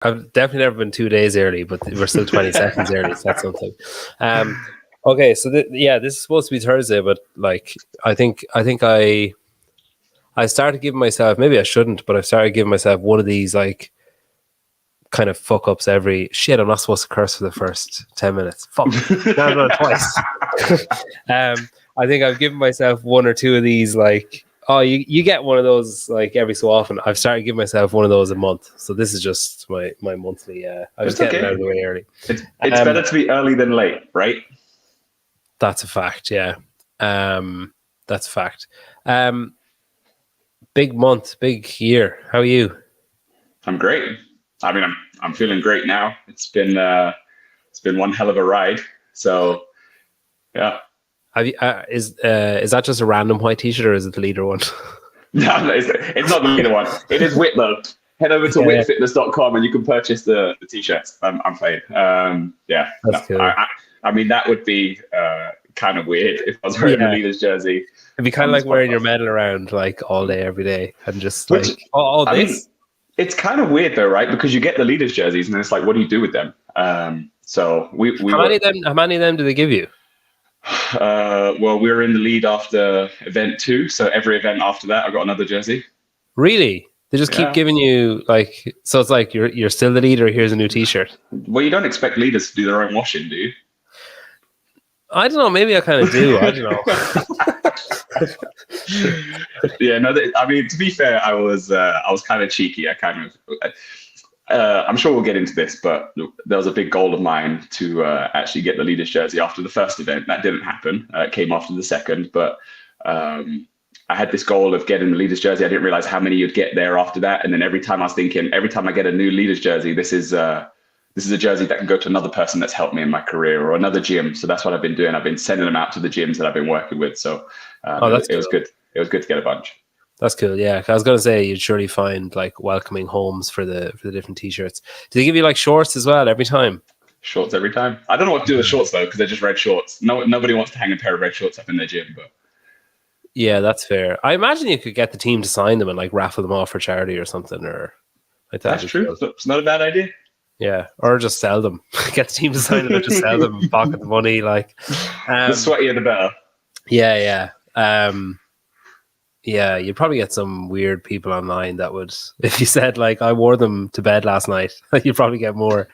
I've definitely never been 2 days early, but we're still 20 seconds early. So that's something. Okay, so this is supposed to be Thursday, but like I think I started giving myself, maybe I shouldn't, but I started giving myself one of these like kind of fuck ups every shit. I'm not supposed to curse for the first 10 minutes. Fuck. Now I've done it twice. I think I've given myself one or two of these like, oh, you get one of those like every so often. I've started giving myself one of those a month. So this is just my monthly. I was getting it out of the way early. It's better to be early than late, right? That's a fact. Yeah. That's a fact. Big month, big year. How are you? I'm great. I mean, I'm feeling great now. It's been one hell of a ride. So, yeah. Have you, is that just a random white t-shirt or is it the leader one? No, it's not the leader one. It is Whit though. Head over to whitfitness.com and you can purchase the t-shirts. I'm playing. Yeah. That's cool. I mean, that would be kind of weird if I was wearing the leader's jersey. It'd be kind of like wearing your medal around like all day, every day, and just this. I mean, it's kind of weird though, right? Because you get the leaders' jerseys, and then it's like, what do you do with them? So we how many of them do they give you? Well, we were in the lead after event 2, so every event after that, I got another jersey. Really? They just keep giving you like, so it's like you're still the leader. Here's a new T-shirt. Well, you don't expect leaders to do their own washing, do you? I don't know. Maybe I kind of do. I don't know. Yeah, no. I mean, to be fair, I was kind of cheeky. I'm sure we'll get into this, but there was a big goal of mine to actually get the leaders jersey after the first event. That didn't happen. It came after the second, but I had this goal of getting the leaders jersey. I didn't realize how many you'd get there after that. And then every time I was thinking, every time I get a new leaders jersey, this is a jersey that can go to another person that's helped me in my career or another gym. So that's what I've been doing. I've been sending them out to the gyms that I've been working with. So it was good. It was good to get a bunch. That's cool. Yeah, I was going to say you'd surely find like welcoming homes for the different T-shirts. Do they give you like shorts as well every time? Shorts every time. I don't know what to do with shorts though because they're just red shorts. Nobody wants to hang a pair of red shorts up in their gym, but. Yeah, that's fair. I imagine you could get the team to sign them and like raffle them off for charity or something, or like that. That's true. It's not a bad idea. Yeah, or just sell them. Get the team to sign them and just sell them, pocket the money. Like the sweatier the better. Yeah. Yeah, you'd probably get some weird people online that would, if you said like, I wore them to bed last night, you'd probably get more.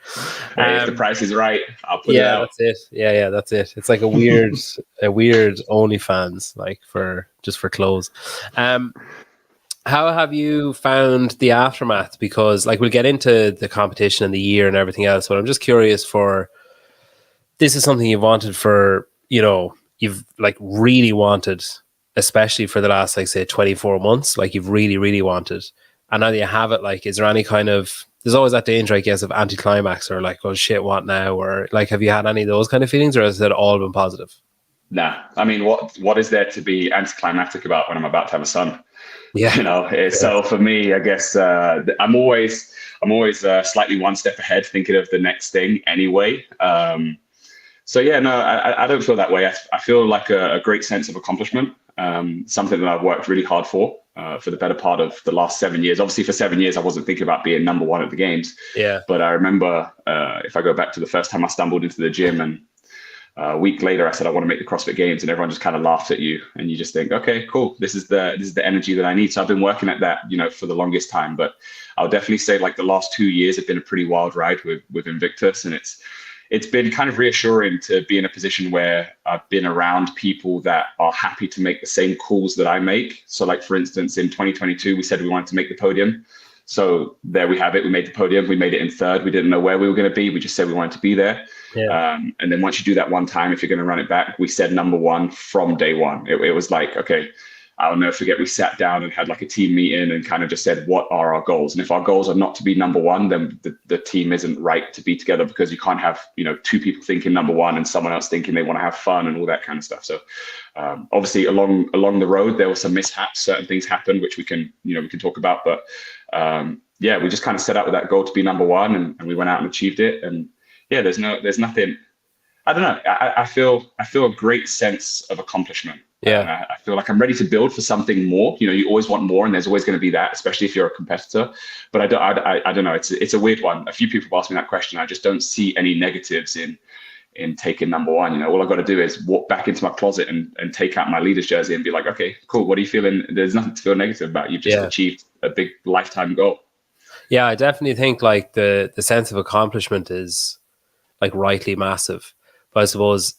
Hey, if the price is right, I'll put it out. That's it. Yeah, that's it. It's like a weird OnlyFans, like for clothes. How have you found the aftermath? Because like we'll get into the competition and the year and everything else, but I'm just curious this is something you've wanted for, you've like really wanted, especially for the last, like say 24 months, like you've really, really wanted. And now that you have it, like, is there any kind of, there's always that danger, I guess, of anticlimax or like, oh shit, what now? Or like, have you had any of those kind of feelings or has it all been positive? Nah, I mean, what is there to be anticlimactic about when I'm about to have a son? Yeah. So for me, I guess I'm always slightly one step ahead, thinking of the next thing anyway. So yeah, no, I don't feel that way. I feel like a great sense of accomplishment, something that I've worked really hard for the better part of the last 7 years. Obviously, for 7 years, I wasn't thinking about being number one at the games. Yeah. But I remember if I go back to the first time I stumbled into the gym and a week later, I said, I want to make the CrossFit Games, and everyone just kind of laughed at you. And you just think, okay, cool. This is the energy that I need. So I've been working at that, for the longest time. But I'll definitely say like the last 2 years have been a pretty wild ride with Invictus. And it's been kind of reassuring to be in a position where I've been around people that are happy to make the same calls that I make. So like, for instance, in 2022, we said we wanted to make the podium. So there we have it. We made the podium. We made it in third. We didn't know where we were going to be. We just said we wanted to be there. Yeah. And then once you do that one time, if you're going to run it back, we said number one from day one. It was like, okay, I'll never forget. We sat down and had like a team meeting and kind of just said, what are our goals? And if our goals are not to be number one, then the team isn't right to be together, because you can't have, two people thinking number one and someone else thinking they want to have fun and all that kind of stuff. So obviously along the road, there were some mishaps, certain things happened, which we can talk about. But yeah, we just kind of set out with that goal to be number one, and we went out and achieved it. And yeah, there's nothing. I don't know. I feel a great sense of accomplishment. Yeah. I feel like I'm ready to build for something more. You know, you always want more, and there's always going to be that, especially if you're a competitor. But I don't know. It's a weird one. A few people have asked me that question. I just don't see any negatives in taking number one. You know, all I've got to do is walk back into my closet and take out my leader's jersey and be like, okay, cool. What are you feeling? There's nothing to feel negative about. You've just achieved a big lifetime goal. Yeah, I definitely think like the sense of accomplishment is like rightly massive. But I suppose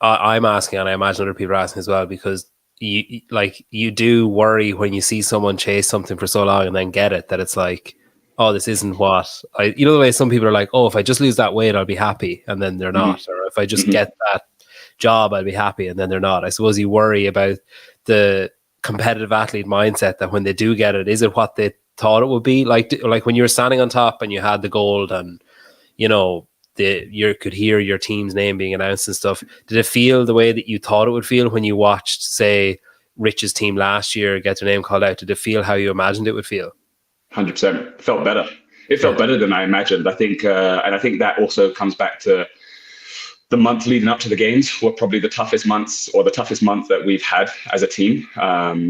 I'm asking, and I imagine other people are asking as well, because you do worry when you see someone chase something for so long and then get it, that it's like, oh, this isn't what I, you know, the way some people are like, oh, if I just lose that weight, I'll be happy. And then they're not. Or if I just get that job, I'll be happy. And then they're not. I suppose you worry about the competitive athlete mindset, that when they do get it, is it what they thought it would be? Like when you were standing on top and you had the gold, and, you know, you could hear your team's name being announced and stuff. Did it feel the way that you thought it would feel when you watched, say, Rich's team last year get their name called out? Did it feel how you imagined it would feel? 100%. It felt better. It felt better than I imagined. I think, and I think that also comes back to the month leading up to the games were probably the toughest months, or the toughest month that we've had as a team.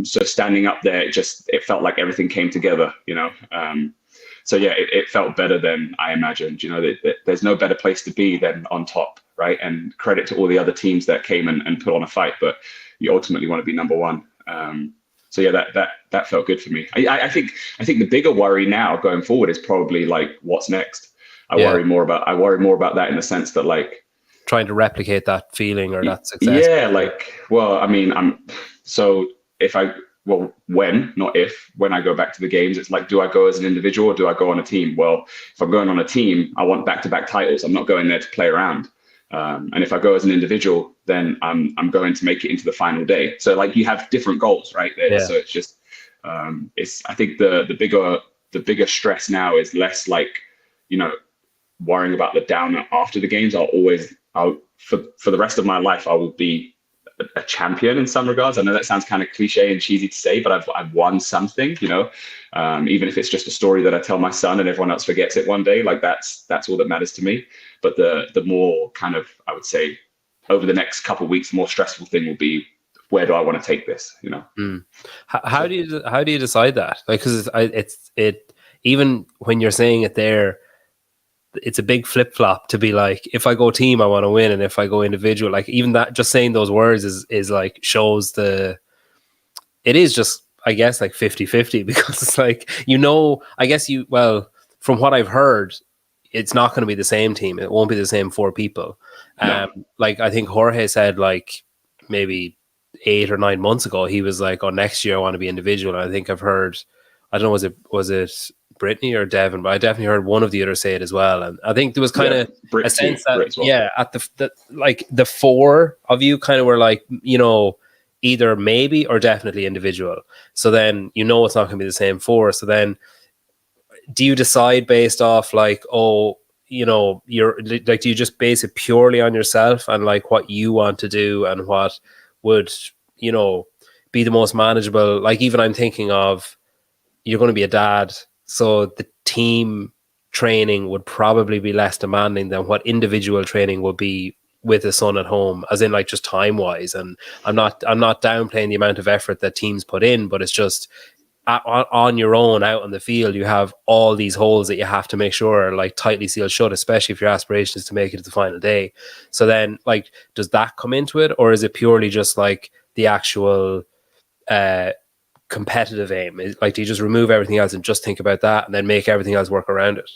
So standing up there, it felt like everything came together, you know. So yeah, it felt better than I imagined. You know, that there's no better place to be than on top, right? And credit to all the other teams that came and put on a fight, but you ultimately want to be number one. So yeah, that felt good for me. I think the bigger worry now going forward is probably like what's next. I worry more about that, in the sense that, like, trying to replicate that feeling or that success. Yeah, like, well, I mean, when I go back to the games, it's like, do I go as an individual or do I go on a team? Well, if I'm going on a team, I want back-to-back titles. I'm not going there to play around. And if I go as an individual, then I'm going to make it into the final day. So like, you have different goals right there. Yeah. So it's just, I think the bigger stress now is less like, you know, worrying about the downer after the games. For the rest of my life, I will be a champion in some regards. I know that sounds kind of cliche and cheesy to say, but I've won something, you know, even if it's just a story that I tell my son and everyone else forgets it one day, like that's all that matters to me. But the more kind of, I would say, over the next couple of weeks, the more stressful thing will be, where do I want to take this, you know? How do you decide that? Like, because it even when you're saying it there, it's a big flip flop to be like, if I go team, I want to win, and if I go individual, like, even that, just saying those words is like, shows it is just, I guess, like 50-50, because it's like, you know, I guess from what I've heard, it's not going to be the same team. It won't be the same four people. No. Like, I think Jorge said, like, maybe 8 or 9 months ago, he was like, oh, next year I want to be individual. And I think I've heard, I don't know, was it Brittany or Devin, but I definitely heard one of the others say it as well. And I think there was kind of a sense that, at the four of you kind of were like, you know, either maybe or definitely individual. So then, you know, it's not going to be the same four. So then, do you decide based off like, oh, you know, you're like, do you just base it purely on yourself and like what you want to do and what would, you know, be the most manageable? Like, even I'm thinking of, you're going to be a dad, so the team training would probably be less demanding than what individual training would be with a son at home, as in like just time wise. And I'm not downplaying the amount of effort that teams put in, but it's just on your own out on the field, you have all these holes that you have to make sure are like tightly sealed shut, especially if your aspiration is to make it to the final day. So then, like, does that come into it, or is it purely just like the actual competitive aim? Like, do you just remove everything else and just think about that and then make everything else work around it?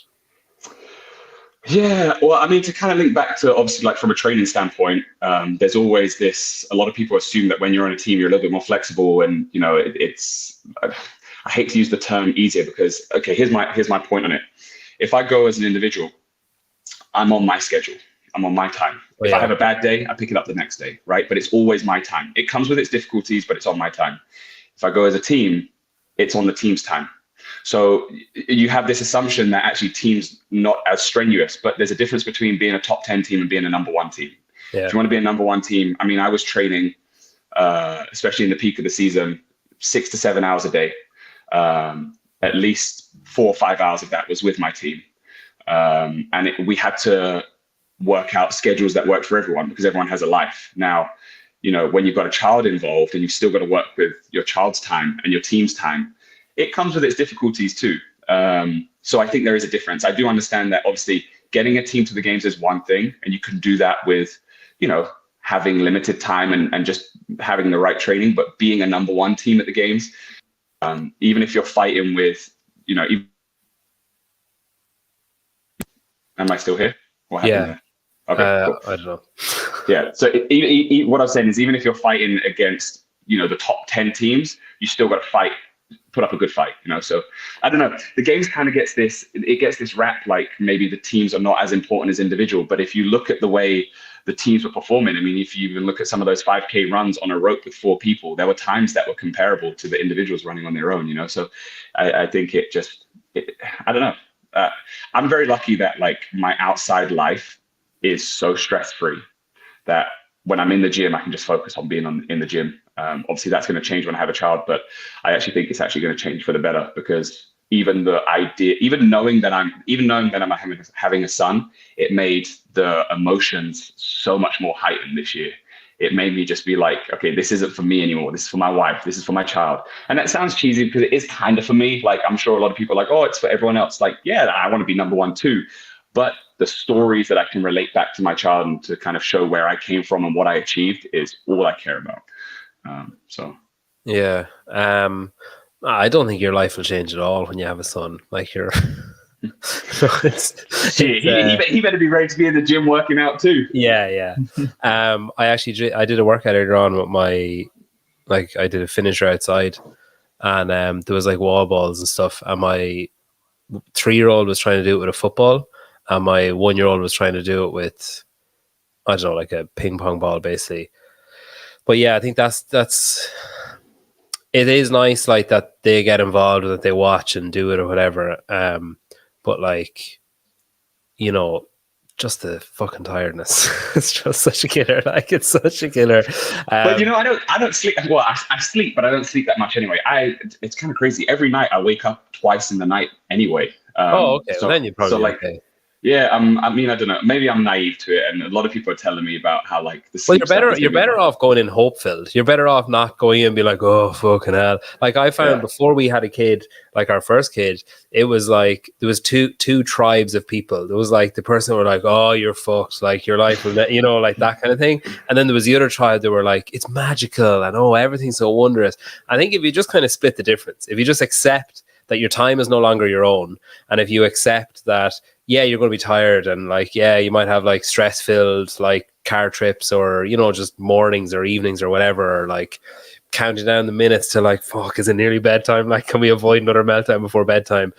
Yeah, well, I mean, to kind of link back to, obviously, like, from a training standpoint, there's always this, a lot of people assume that when you're on a team, you're a little bit more flexible, and, you know, I hate to use the term easier, because, okay, here's my point on it. If I go as an individual, I'm on my schedule. I'm on my time. If I have a bad day, I pick it up the next day, right? But it's always my time. It comes with its difficulties, but it's on my time. If I go as a team, it's on the team's time. So you have this assumption that actually teams not as strenuous, but there's a difference between being a top 10 team and being a number one team. Yeah. If you want to be a number one team, I mean, I was training, especially in the peak of the season, 6 to 7 hours a day. At least 4 or 5 hours of that was with my team. And we had to workout schedules that work for everyone because everyone has a life. Now, when you've got a child involved and you've still got to work with your child's time and your team's time, it comes with its difficulties too. So I think there is a difference. I do understand that obviously getting a team to the games is one thing, and you can do that with, having limited time and just having the right training, but being a number one team at the games, even if you're fighting with, am I still here? What happened there? Okay, cool. I don't know. Yeah. So what I'm saying is, even if you're fighting against, the top 10 teams, you still got to put up a good fight, So I don't know. The games kind of gets this rap, like maybe the teams are not as important as individual. But if you look at the way the teams were performing, I mean, if you even look at some of those 5K runs on a rope with 4 people, there were times that were comparable to the individuals running on their own, So I think I don't know. I'm very lucky that like my outside life is so stress-free that when I'm in the gym, I can just focus on being in the gym. Obviously, that's going to change when I have a child, but I actually think it's actually going to change for the better, because even knowing that I'm having a son, it made the emotions so much more heightened this year. It made me just be like, okay, this isn't for me anymore. This is for my wife. This is for my child. And that sounds cheesy because it is kind of for me. Like, I'm sure a lot of people are like, oh, it's for everyone else. Like, yeah, I want to be number one too. But the stories that I can relate back to my child and to kind of show where I came from and what I achieved is all I care about. Yeah. I don't think your life will change at all when you have a son. Like you're he better be ready to be in the gym working out too. Yeah. I did a workout earlier on with I did a finisher outside, and there was like wall balls and stuff, and my 3-year-old was trying to do it with a football, and my 1-year-old was trying to do it with, I don't know, like a ping pong ball basically. But yeah, I think that's it is nice like that they get involved and that they watch and do it or whatever. But like, just the fucking tiredness. It's just such a killer. Like, it's such a killer. But I don't sleep. Well, I sleep, but I don't sleep that much anyway. It's kind of crazy. Every night I wake up twice in the night anyway. Okay. So, well, then you probably okay. Yeah, I mean, I don't know. Maybe I'm naive to it, and a lot of people are telling me about how like the sleep. Well, you're better off going in hope filled. You're better off not going in and be like, oh fucking hell. Like I found before we had a kid, like our first kid, it was like there was two tribes of people. There was like the person who were like, oh, you're fucked, like your life will, like that kind of thing. And then there was the other tribe that were like, it's magical and oh, everything's so wondrous. I think if you just kind of split the difference, if you just accept that your time is no longer your own, and if you accept that, yeah, you're going to be tired, and like, yeah, you might have like stress filled like car trips, or just mornings or evenings or whatever, or like counting down the minutes to like, fuck, is it nearly bedtime? Like, can we avoid another meltdown before bedtime?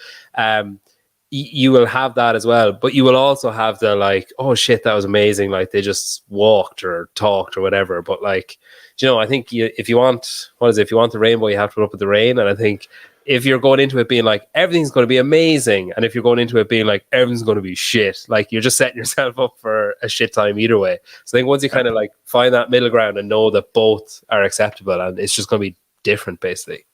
You will have that as well, but you will also have the like, oh shit, that was amazing, like they just walked or talked or whatever. But like, I think if you want the rainbow, you have to put up with the rain. And I think if you're going into it being like everything's going to be amazing, and if you're going into it being like everything's going to be shit, like you're just setting yourself up for a shit time either way. So I think once you kind of like find that middle ground and know that both are acceptable, and it's just going to be different basically.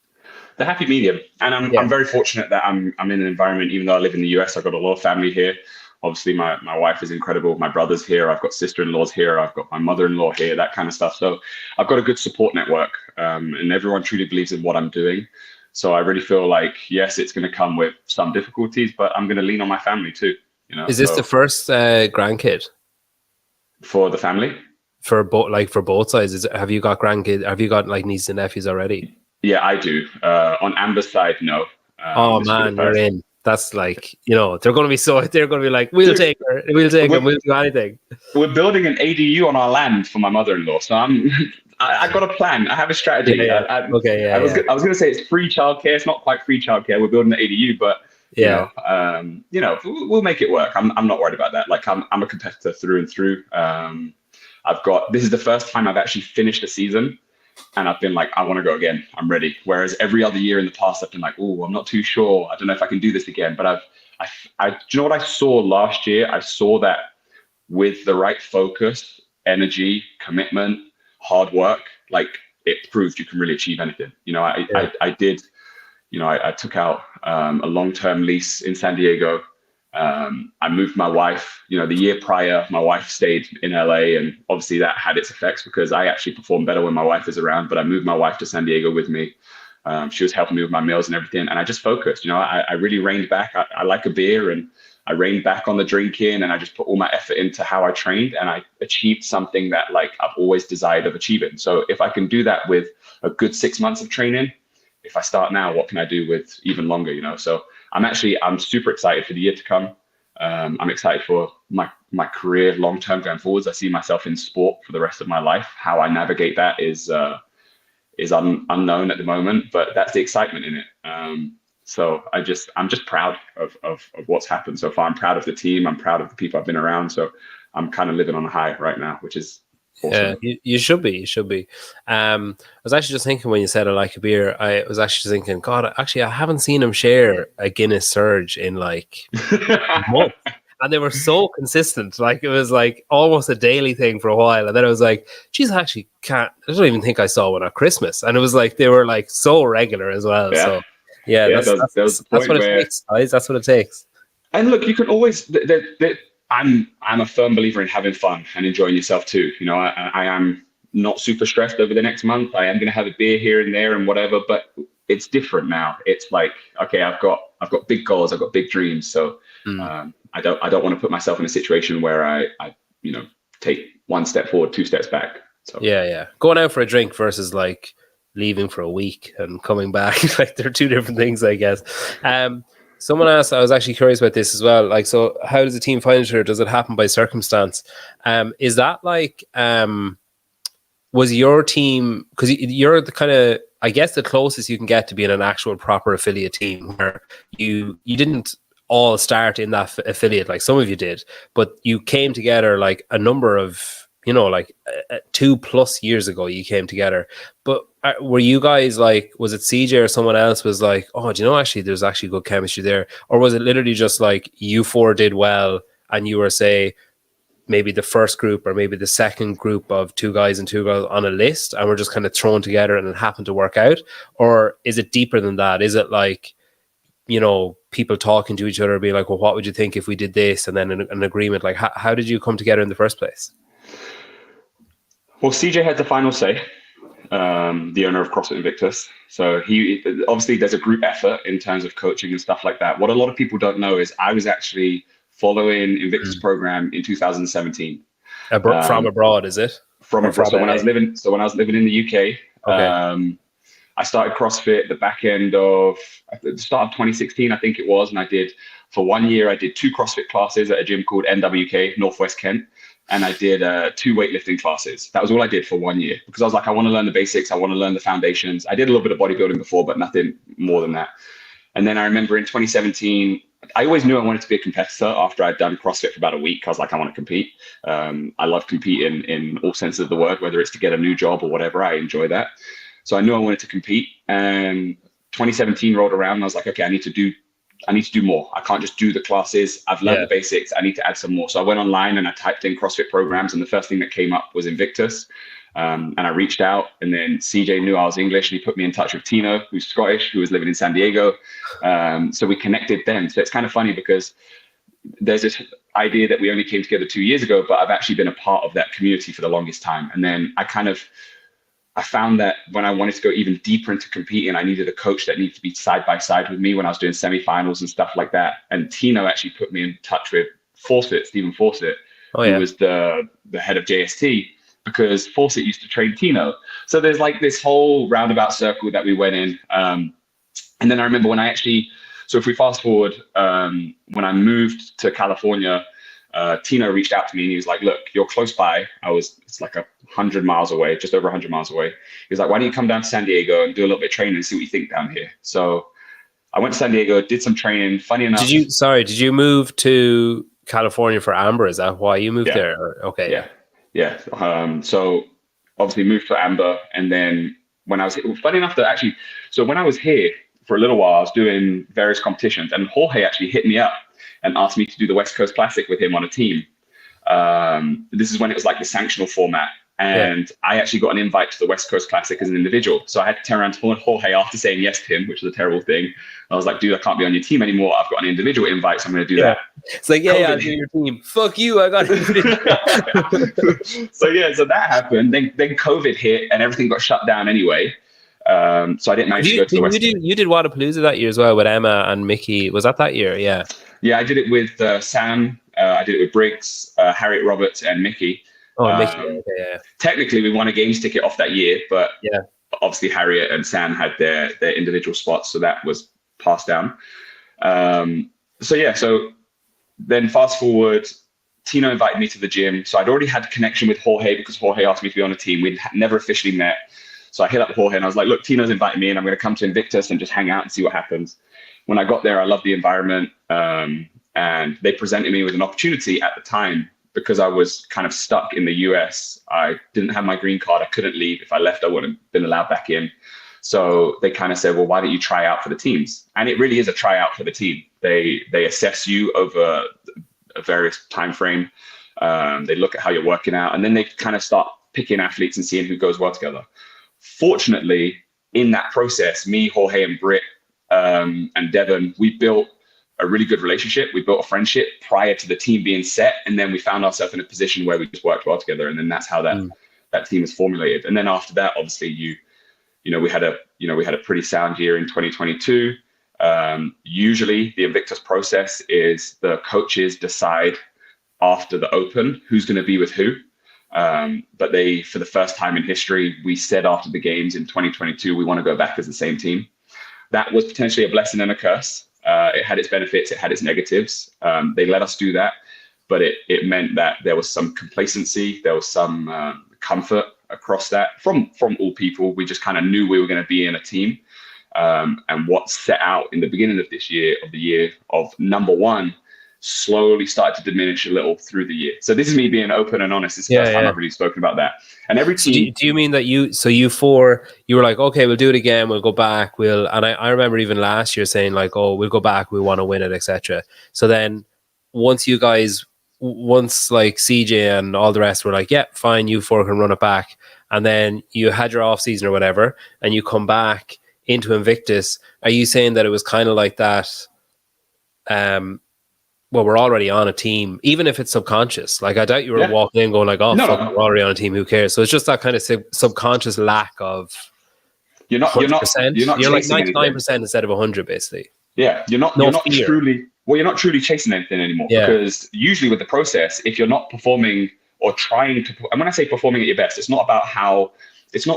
The happy medium. And I'm very fortunate that I'm in an environment, even though I live in the US, I've got a lot of family here. Obviously my wife is incredible. My brother's here. I've got sister-in-laws here. I've got my mother-in-law here, that kind of stuff. So I've got a good support network, and everyone truly believes in what I'm doing. So I really feel like, yes, it's going to come with some difficulties, but I'm going to lean on my family too. Is this the first grandkid for the family? For both sides? Have you got grandkids? Have you got like nieces and nephews already? Yeah, I do. On Amber's side, no. Oh man, you're in. That's like, they're going to be like, we'll take her, we'll do anything. We're building an ADU on our land for my mother-in-law, so I got a plan. I have a strategy. I was going to say it's free childcare. It's not quite free childcare. We're building an ADU, but we'll make it work. I'm not worried about that. Like I'm a competitor through and through. This is the first time I've actually finished a season, and I've been like, I want to go again. I'm ready. Whereas every other year in the past, I've been like, oh, I'm not too sure. I don't know if I can do this again. But do you know what I saw last year? I saw that with the right focus, energy, commitment, hard work, like it proved you can really achieve anything. I took out a long-term lease in San Diego. I moved my wife, the year prior, my wife stayed in LA, and obviously that had its effects because I actually perform better when my wife is around, but I moved my wife to San Diego with me. She was helping me with my meals and everything. And I just focused, I really reined back. I like a beer, and I reined back on the drinking, and I just put all my effort into how I trained, and I achieved something that like I've always desired of achieving. So if I can do that with a good 6 months of training, if I start now, what can I do with even longer, So I'm super excited for the year to come. I'm excited for my career long-term going forwards. I see myself in sport for the rest of my life. How I navigate that is unknown at the moment, but that's the excitement in it. So I'm just proud of what's happened so far. I'm proud of the team. I'm proud of the people I've been around. So I'm kind of living on a high right now, which is awesome. Yeah, you should be. You should be. I was actually just thinking when you said I like a beer, I was actually thinking, God, actually, I haven't seen him share a Guinness Surge in like months. And they were so consistent. Like it was like almost a daily thing for a while. And then I was like, geez, I actually can't. I don't even think I saw one at Christmas. And it was like they were like so regular as well. Yeah. So yeah, there was that's what it takes, guys. That's what it takes. And look, you can always. I'm a firm believer in having fun and enjoying yourself too. I am not super stressed over the next month. I am going to have a beer here and there and whatever, but it's different now. It's like, okay, I've got big goals, I've got big dreams. So I don't want to put myself in a situation where I take one step forward, two steps back. So yeah, going out for a drink versus like leaving for a week and coming back, like they're two different things, I guess. Someone asked, I was actually curious about this as well. Like, so how does a team find each other? Does it happen by circumstance? Is that like, was your team, because you're the kind of, I guess the closest you can get to being an actual proper affiliate team where you didn't all start in that affiliate, like some of you did, but you came together like a number of, 2+ years ago you came together. But were you guys like, was it CJ or someone else was like, oh, do you know, actually there's actually good chemistry there? Or was it literally just like you four did well and you were, say, maybe the first group or maybe the second group of 2 guys and 2 girls on a list and we're just kind of thrown together and it happened to work out? Or is it deeper than that? Is it like, people talking to each other being like, well, what would you think if we did this? And then an agreement, like how did you come together in the first place? Well, CJ had the final say, the owner of CrossFit Invictus. So he obviously there's a group effort in terms of coaching and stuff like that. What a lot of people don't know is I was actually following Invictus program in 2017. From abroad, is it? From abroad. So when I was living in the UK, okay. I started CrossFit at the start of 2016, I think it was, and for 1 year I did 2 CrossFit classes at a gym called NWK, Northwest Kent. And I did 2 weightlifting classes. That was all I did for 1 year because I was like, I want to learn the basics. I want to learn the foundations. I did a little bit of bodybuilding before, but nothing more than that. And then I remember in 2017, I always knew I wanted to be a competitor after I'd done CrossFit for about a week. I was like, I want to compete. I love competing in all senses of the word, whether it's to get a new job or whatever. I enjoy that. So I knew I wanted to compete. And 2017 rolled around and I was like, okay, I need to do more. I can't just do the classes. I've learned the basics. I need to add some more. So I went online and I typed in CrossFit programs, and the first thing that came up was Invictus. And I reached out, and then CJ knew I was English, and he put me in touch with Tino, who's Scottish, who was living in San Diego. So we connected then. So it's kind of funny because there's this idea that we only came together 2 years ago, but I've actually been a part of that community for the longest time. And then I found that when I wanted to go even deeper into competing, I needed a coach that needed to be side by side with me when I was doing semifinals and stuff like that. And Tino actually put me in touch with Stephen Fawcett, who was the head of JST, because Fawcett used to train Tino. So there's like this whole roundabout circle that we went in. And then I remember so if we fast forward, when I moved to California, Tino reached out to me and he was like, look, you're close by. It's like 100 miles away, just over 100 miles away. He was like, why don't you come down to San Diego and do a little bit of training and see what you think down here? So I went to San Diego, did some training. Funny enough. Did you move to California for Amber? Is that why you moved there? Okay. Yeah. So obviously moved to Amber. And then when I was, funny enough that actually, so when I was here for a little while, I was doing various competitions, and Jorge actually hit me up and asked me to do the West Coast Classic with him on a team. This is when it was like the sanctional format. And I actually got an invite to the West Coast Classic as an individual. So I had to turn around to Jorge after saying yes to him, which was a terrible thing. I was like, dude, I can't be on your team anymore. I've got an individual invite, so I'm going to do that. It's like, I'll do your team. Fuck you, I got it. So that happened. Then COVID hit and everything got shut down anyway. So I didn't manage to go to the West. You did Wadapalooza that year as well with Emma and Mickey. Was that year? Yeah. Yeah, I did it with Sam. I did it with Briggs, Harriet Roberts, and Mickey. Oh, Mickey. Yeah. Technically, we won a games ticket off that year, but obviously Harriet and Sam had their individual spots, so that was passed down. So then fast forward, Tino invited me to the gym. So I'd already had a connection with Jorge because Jorge asked me to be on a team. We'd never officially met. So I hit up Jorge and I was like, look, Tino's invited me and I'm going to come to Invictus and just hang out and see what happens. When I got there, I loved the environment. And they presented me with an opportunity at the time because I was kind of stuck in the US. I didn't have my green card. I couldn't leave. If I left, I wouldn't have been allowed back in. So they kind of said, well, why don't you try out for the teams? And it really is a tryout for the team. They assess you over a various time frame. They look at how you're working out, and then they kind of start picking athletes and seeing who goes well together. Fortunately, in that process, me, Jorge, and Britt, and Devon, we built a really good relationship. We built a friendship prior to the team being set, and then we found ourselves in a position where we just worked well together, and then that's how that team is formulated. And then after that, obviously, we had a pretty sound year in 2022. Usually, the Invictus process is the coaches decide after the Open who's going to be with who. But for the first time in history, we said after the games in 2022, we want to go back as the same team. That was potentially a blessing and a curse. It had its benefits, it had its negatives. They let us do that, but it meant that there was some complacency, there was some comfort across that from all people. We just kind of knew we were going to be in a team. And what set out in the beginning of the year of number one, slowly started to diminish a little through the year. So this is me being open and honest. It's the first time I've really spoken about that. And every team. Do you mean that you were like, okay, we'll do it again, we'll go back, and I remember even last year saying like, oh, we'll go back, we want to win it, etc. So then once like CJ and all the rest were like, yeah, fine, you four can run it back, and then you had your off season or whatever, and you come back into Invictus, are you saying that it was kind of like that? Well, we're already on a team, even if it's subconscious. Like, I doubt you were walking in going like, oh, no, we're already on a team, who cares? So it's just that kind of subconscious lack of you're not like 99% instead of 100, basically. Yeah, you're not truly chasing anything anymore, because usually with the process, if you're not performing or trying to, and when I say performing at your best, it's not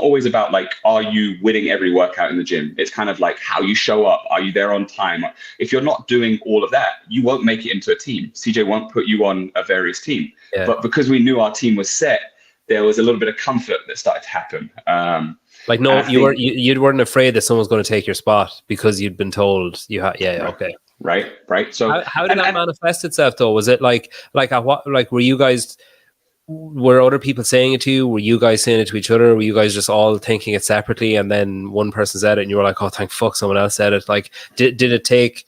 always about like, are you winning every workout in the gym? It's kind of like how you show up. Are you there on time? If you're not doing all of that, you won't make it into a team. CJ won't put you on a various team. Yeah. But because we knew our team was set, there was a little bit of comfort that started to happen. You weren't afraid that someone's going to take your spot because you'd been told you had. Okay. Right. So how did that manifest itself though? Was it like were you guys? Were other people saying it to you? Were you guys saying it to each other? Were you guys just all thinking it separately, and then one person said it and you were like, oh, thank fuck someone else said it? Like, did it take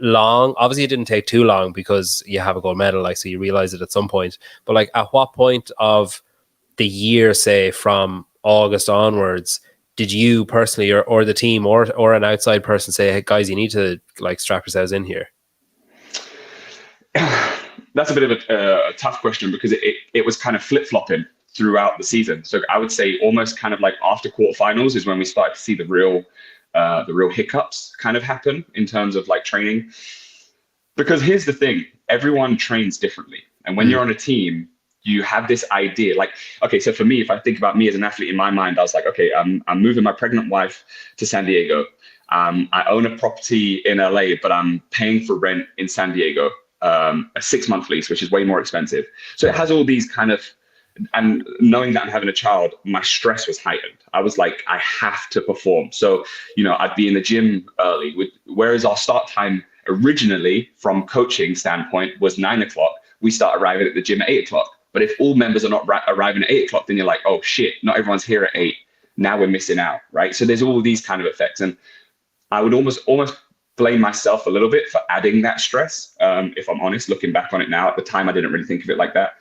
long? Obviously it didn't take too long because you have a gold medal, like, so you realize it at some point. But like, at what point of the year, say from August onwards, did you personally or the team or an outside person say, hey guys, you need to like strap yourselves in here? That's a bit of a tough question, because it was kind of flip-flopping throughout the season. So I would say almost kind of like after quarterfinals is when we started to see the real hiccups kind of happen in terms of like training. Because here's the thing, everyone trains differently. And when you're on a team, you have this idea like, okay, so for me, if I think about me as an athlete, in my mind, I was like, okay, I'm moving my pregnant wife to San Diego. I own a property in LA, but I'm paying for rent in San Diego. A 6-month lease, which is way more expensive. So it has all these kind of, and knowing that I'm having a child, my stress was heightened. I was like, I have to perform. So, I'd be in the gym early, whereas our start time originally from coaching standpoint was 9:00. We start arriving at the gym at 8:00. But if all members are not arriving at 8:00, then you're like, oh shit, not everyone's here at 8. Now we're missing out, right? So there's all these kind of effects. And I would almost blame myself a little bit for adding that stress. If I'm honest, looking back on it now, at the time, I didn't really think of it like that.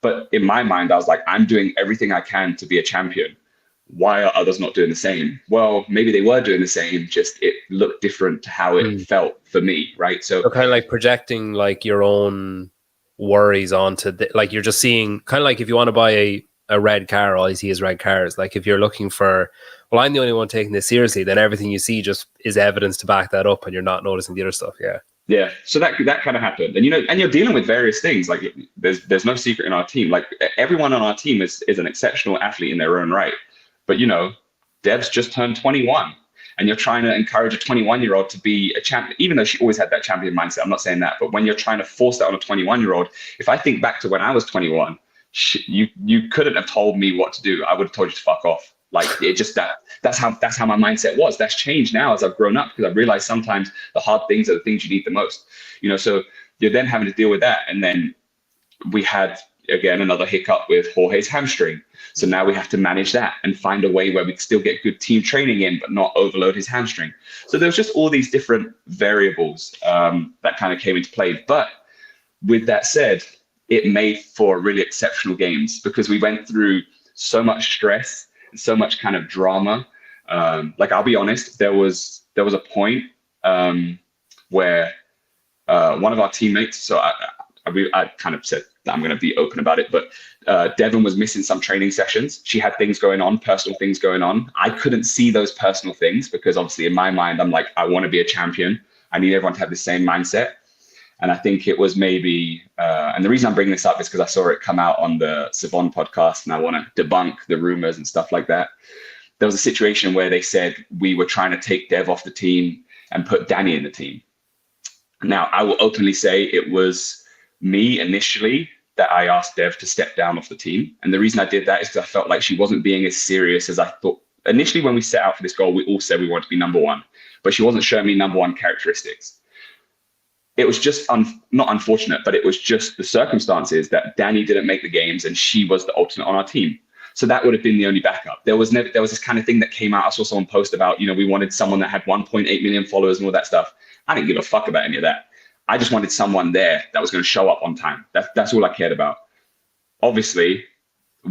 But in my mind, I was like, I'm doing everything I can to be a champion. Why are others not doing the same? Well, maybe they were doing the same, just it looked different to how it felt for me, right? So kind of like projecting like your own worries onto like you're just seeing, kind of like if you want to buy a red car, all you see is red cars. Like if you're looking for, well, I'm the only one taking this seriously, then everything you see just is evidence to back that up, and you're not noticing the other stuff. Yeah. Yeah, so that kind of happened, and and you're dealing with various things. Like there's no secret in our team. Like everyone on our team is an exceptional athlete in their own right, but Dev's just turned 21, and you're trying to encourage a 21-year-old to be a champion, even though she always had that champion mindset. I'm not saying that, but when you're trying to force that on a 21-year-old, if I think back to when I was 21, you couldn't have told me what to do. I would have told you to fuck off. Like it just that's how my mindset was. That's changed now as I've grown up, because I've realized sometimes the hard things are the things you need the most. So you're then having to deal with that. And then we had again another hiccup with Jorge's hamstring. So now we have to manage that and find a way where we can still get good team training in, but not overload his hamstring. So there's just all these different variables that kind of came into play. But with that said, it made for really exceptional games, because we went through so much stress, so much kind of drama. Like I'll be honest, there was a point where one of our teammates, so I kind of said that I'm going to be open about it, but Devon was missing some training sessions. She had things going on, personal things going on. I couldn't see those personal things, because obviously in my mind, I'm like, I want to be a champion. I need everyone to have the same mindset. And I think it was maybe, and the reason I'm bringing this up is because I saw it come out on the Savon podcast, and I want to debunk the rumors and stuff like that. There was a situation where they said we were trying to take Dev off the team and put Danny in the team. Now, I will openly say it was me initially that I asked Dev to step down off the team. And the reason I did that is because I felt like she wasn't being as serious as I thought. Initially, when we set out for this goal, we all said we wanted to be number one, but she wasn't showing me number one characteristics. It was just not unfortunate, but it was just the circumstances that Danny didn't make the games and she was the alternate on our team. So that would have been the only backup. There was this kind of thing that came out. I saw someone post about, we wanted someone that had 1.8 million followers and all that stuff. I didn't give a fuck about any of that. I just wanted someone there that was going to show up on time. That's all I cared about. Obviously,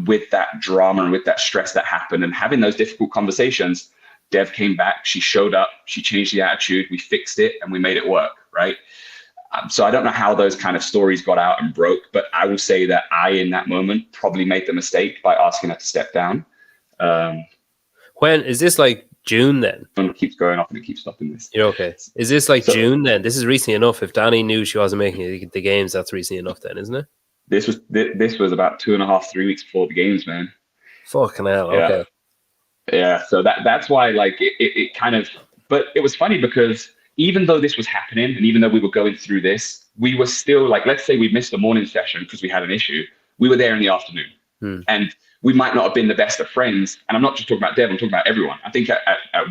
with that drama and with that stress that happened and having those difficult conversations, Dev came back, she showed up, she changed the attitude, we fixed it, and we made it work, right? So I don't know how those kind of stories got out and broke, but I will say that I, in that moment, probably made the mistake by asking her to step down. When is this, like June then? It keeps going off and it keeps stopping this. You're okay. Is this like June then? This is recently enough. If Danny knew she wasn't making the games, that's recently enough then, isn't it? This was about 2.5, 3 weeks before the games, man. Fucking hell. Yeah. Okay. Yeah. So that's why, like, it kind of, but it was funny because even though this was happening and even though we were going through this, we were still like, let's say we missed a morning session because we had an issue. We were there in the afternoon. And we might not have been the best of friends. And I'm not just talking about Dev, I'm talking about everyone. I think at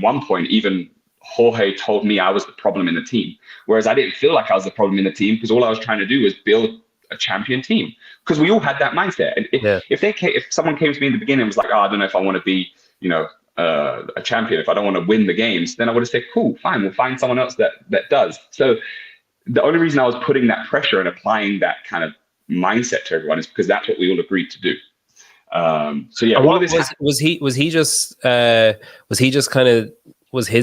one point, even Jorge told me I was the problem in the team. Whereas I didn't feel like I was the problem in the team, because all I was trying to do was build a champion team, because we all had that mindset. And if someone came to me in the beginning and was like, I don't know if I want to be, a champion, if I don't want to win the games, then I would have said, cool, fine, we'll find someone else that does. So the only reason I was putting that pressure and applying that kind of mindset to everyone is because that's what we all agreed to do. So yeah, all of this was his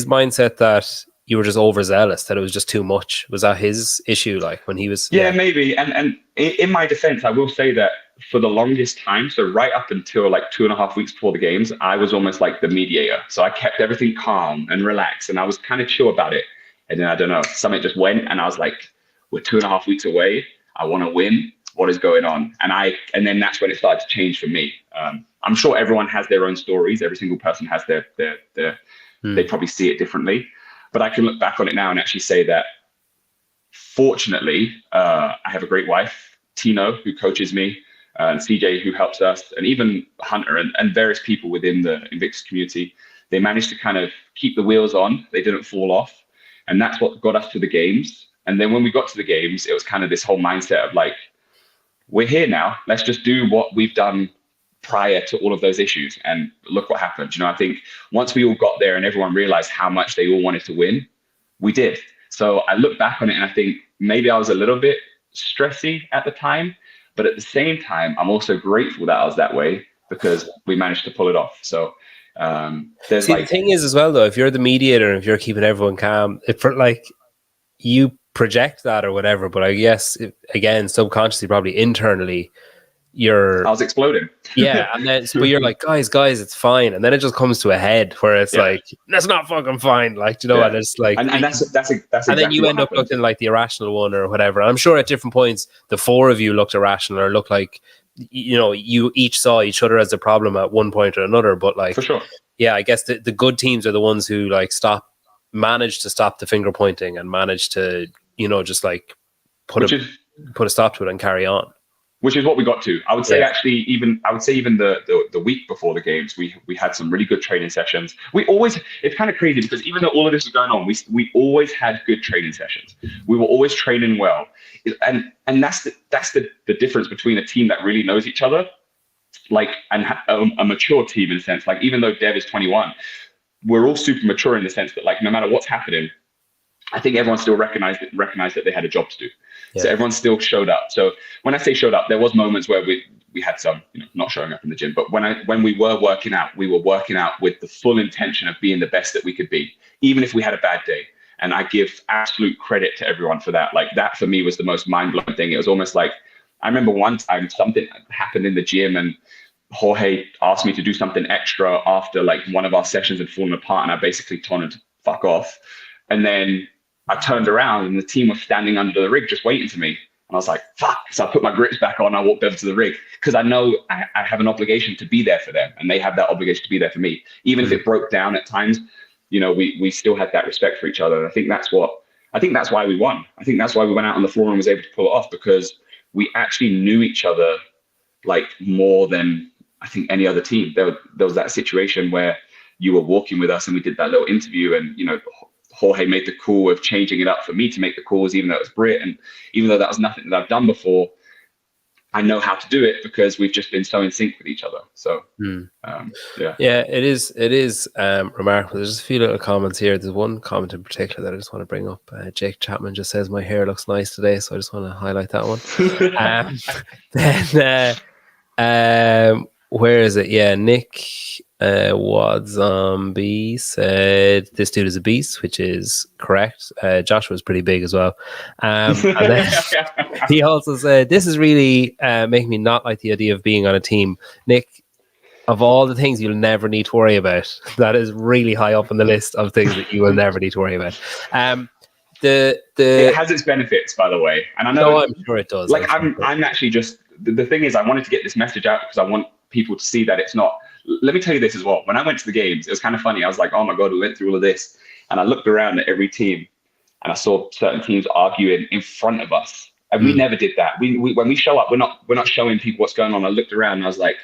mindset that you were just overzealous, that it was just too much? Was that his issue, like when he was? Yeah, maybe. And in my defense, I will say that for the longest time, so right up until like 2.5 weeks before the games, I was almost like the mediator. So I kept everything calm and relaxed, and I was kind of chill about it. And then I don't know, something just went, and I was like, we're 2.5 weeks away. I want to win. What is going on? And then that's when it started to change for me. I'm sure everyone has their own stories. Every single person has their they probably see it differently. But I can look back on it now and actually say that, fortunately, I have a great wife, Tino, who coaches me, and CJ, who helps us, and even Hunter and various people within the Invictus community. They managed to kind of keep the wheels on. They didn't fall off. And that's what got us to the games. And then when we got to the games, it was kind of this whole mindset of like, we're here now. Let's just do what we've done prior to all of those issues. And look what happened. I think once we all got there and everyone realized how much they all wanted to win, we did. So I look back on it and I think maybe I was a little bit stressy at the time, But at the same time, I'm also grateful that I was that way because we managed to pull it off. So there's See, the thing is as well, though, if you're the mediator and if you're keeping everyone calm, you project that or whatever, but I guess, again, subconsciously, probably internally, I was exploding. Yeah, and then but you're like, guys, it's fine, and then it just comes to a head where it's like, that's not fucking fine, like, and it's like, and that's exactly and then you end up happened. looking like the irrational one or whatever. And I'm sure at different points, the four of you looked irrational or looked like, you each saw each other as a problem at one point or another. But like, for sure, yeah, I guess the good teams are the ones who like manage to stop the finger pointing and manage to, just like put a stop to it and carry on. Which is what we got to. I would say even the week before the games, we had some really good training sessions. It's kind of crazy because even though all of this is going on, we always had good training sessions. We were always training well, and that's the difference between a team that really knows each other, like, and a mature team in a sense. Like, even though Dev is 21, we're all super mature in the sense that, like, no matter what's happening, I think everyone still recognized that they had a job to do. Yeah. So everyone still showed up. So when I say showed up, there was moments where we had some, not showing up in the gym. But when we were working out with the full intention of being the best that we could be, even if we had a bad day. And I give absolute credit to everyone for that. Like, that for me was the most mind-blowing thing. It was almost like, I remember one time something happened in the gym and Jorge asked me to do something extra after like one of our sessions had fallen apart, and I basically told him to fuck off. And then I turned around and the team was standing under the rig just waiting for me. And I was like, fuck. So I put my grips back on. I walked over to the rig because I know I have an obligation to be there for them, and they have that obligation to be there for me. Even if it broke down at times, we still had that respect for each other. And I think that's why we won. I think that's why we went out on the floor and was able to pull it off, because we actually knew each other like more than I think any other team. There was that situation where you were walking with us and we did that little interview, and Jorge made the call of changing it up for me to make the calls, even though it was Brit, and even though that was nothing that I've done before, I know how to do it because we've just been so in sync with each other. So it is remarkable. There's just a few little comments here. There's one comment in particular that I just want to bring up. Jake Chapman just says my hair looks nice today, so I just want to highlight that one. Then where is it? Yeah, Nick Wadzombie said this dude is a beast, which is correct. Joshua's pretty big as well. And then he also said, this is really making me not like the idea of being on a team. Nick, of all the things you'll never need to worry about, that is really high up on the list of things that you will never need to worry about. It has its benefits, by the way. And I know I'm sure it does. Like, I'm actually just, the thing is, I wanted to get this message out because I want people to see that it's not. Let me tell you this as well. When I went to the games, it was kind of funny. I was like, oh my God, we went through all of this. And I looked around at every team and I saw certain teams arguing in front of us. And we never did that. We when we show up, we're not showing people what's going on. I looked around and I was like,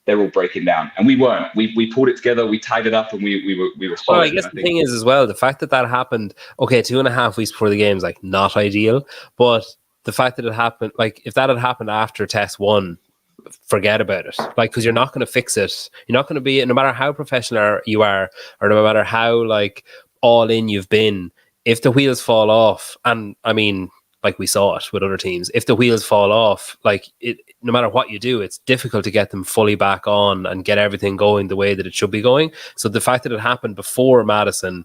they're all breaking down. And we weren't. We pulled it together, we tied it up, and we were solid. Well, I guess the thing is as well, the fact that happened, okay, 2.5 weeks before the games, like, not ideal. But the fact that it happened, like, if that had happened after test one, forget about it, like, because you're not going to fix it. You're not going to be, no matter how professional you are, or no matter how like all in you've been, if the wheels fall off, and I mean, like we saw it with other teams, if the wheels fall off, like, it, no matter what you do, it's difficult to get them fully back on and get everything going the way that it should be going. So the fact that it happened before Madison,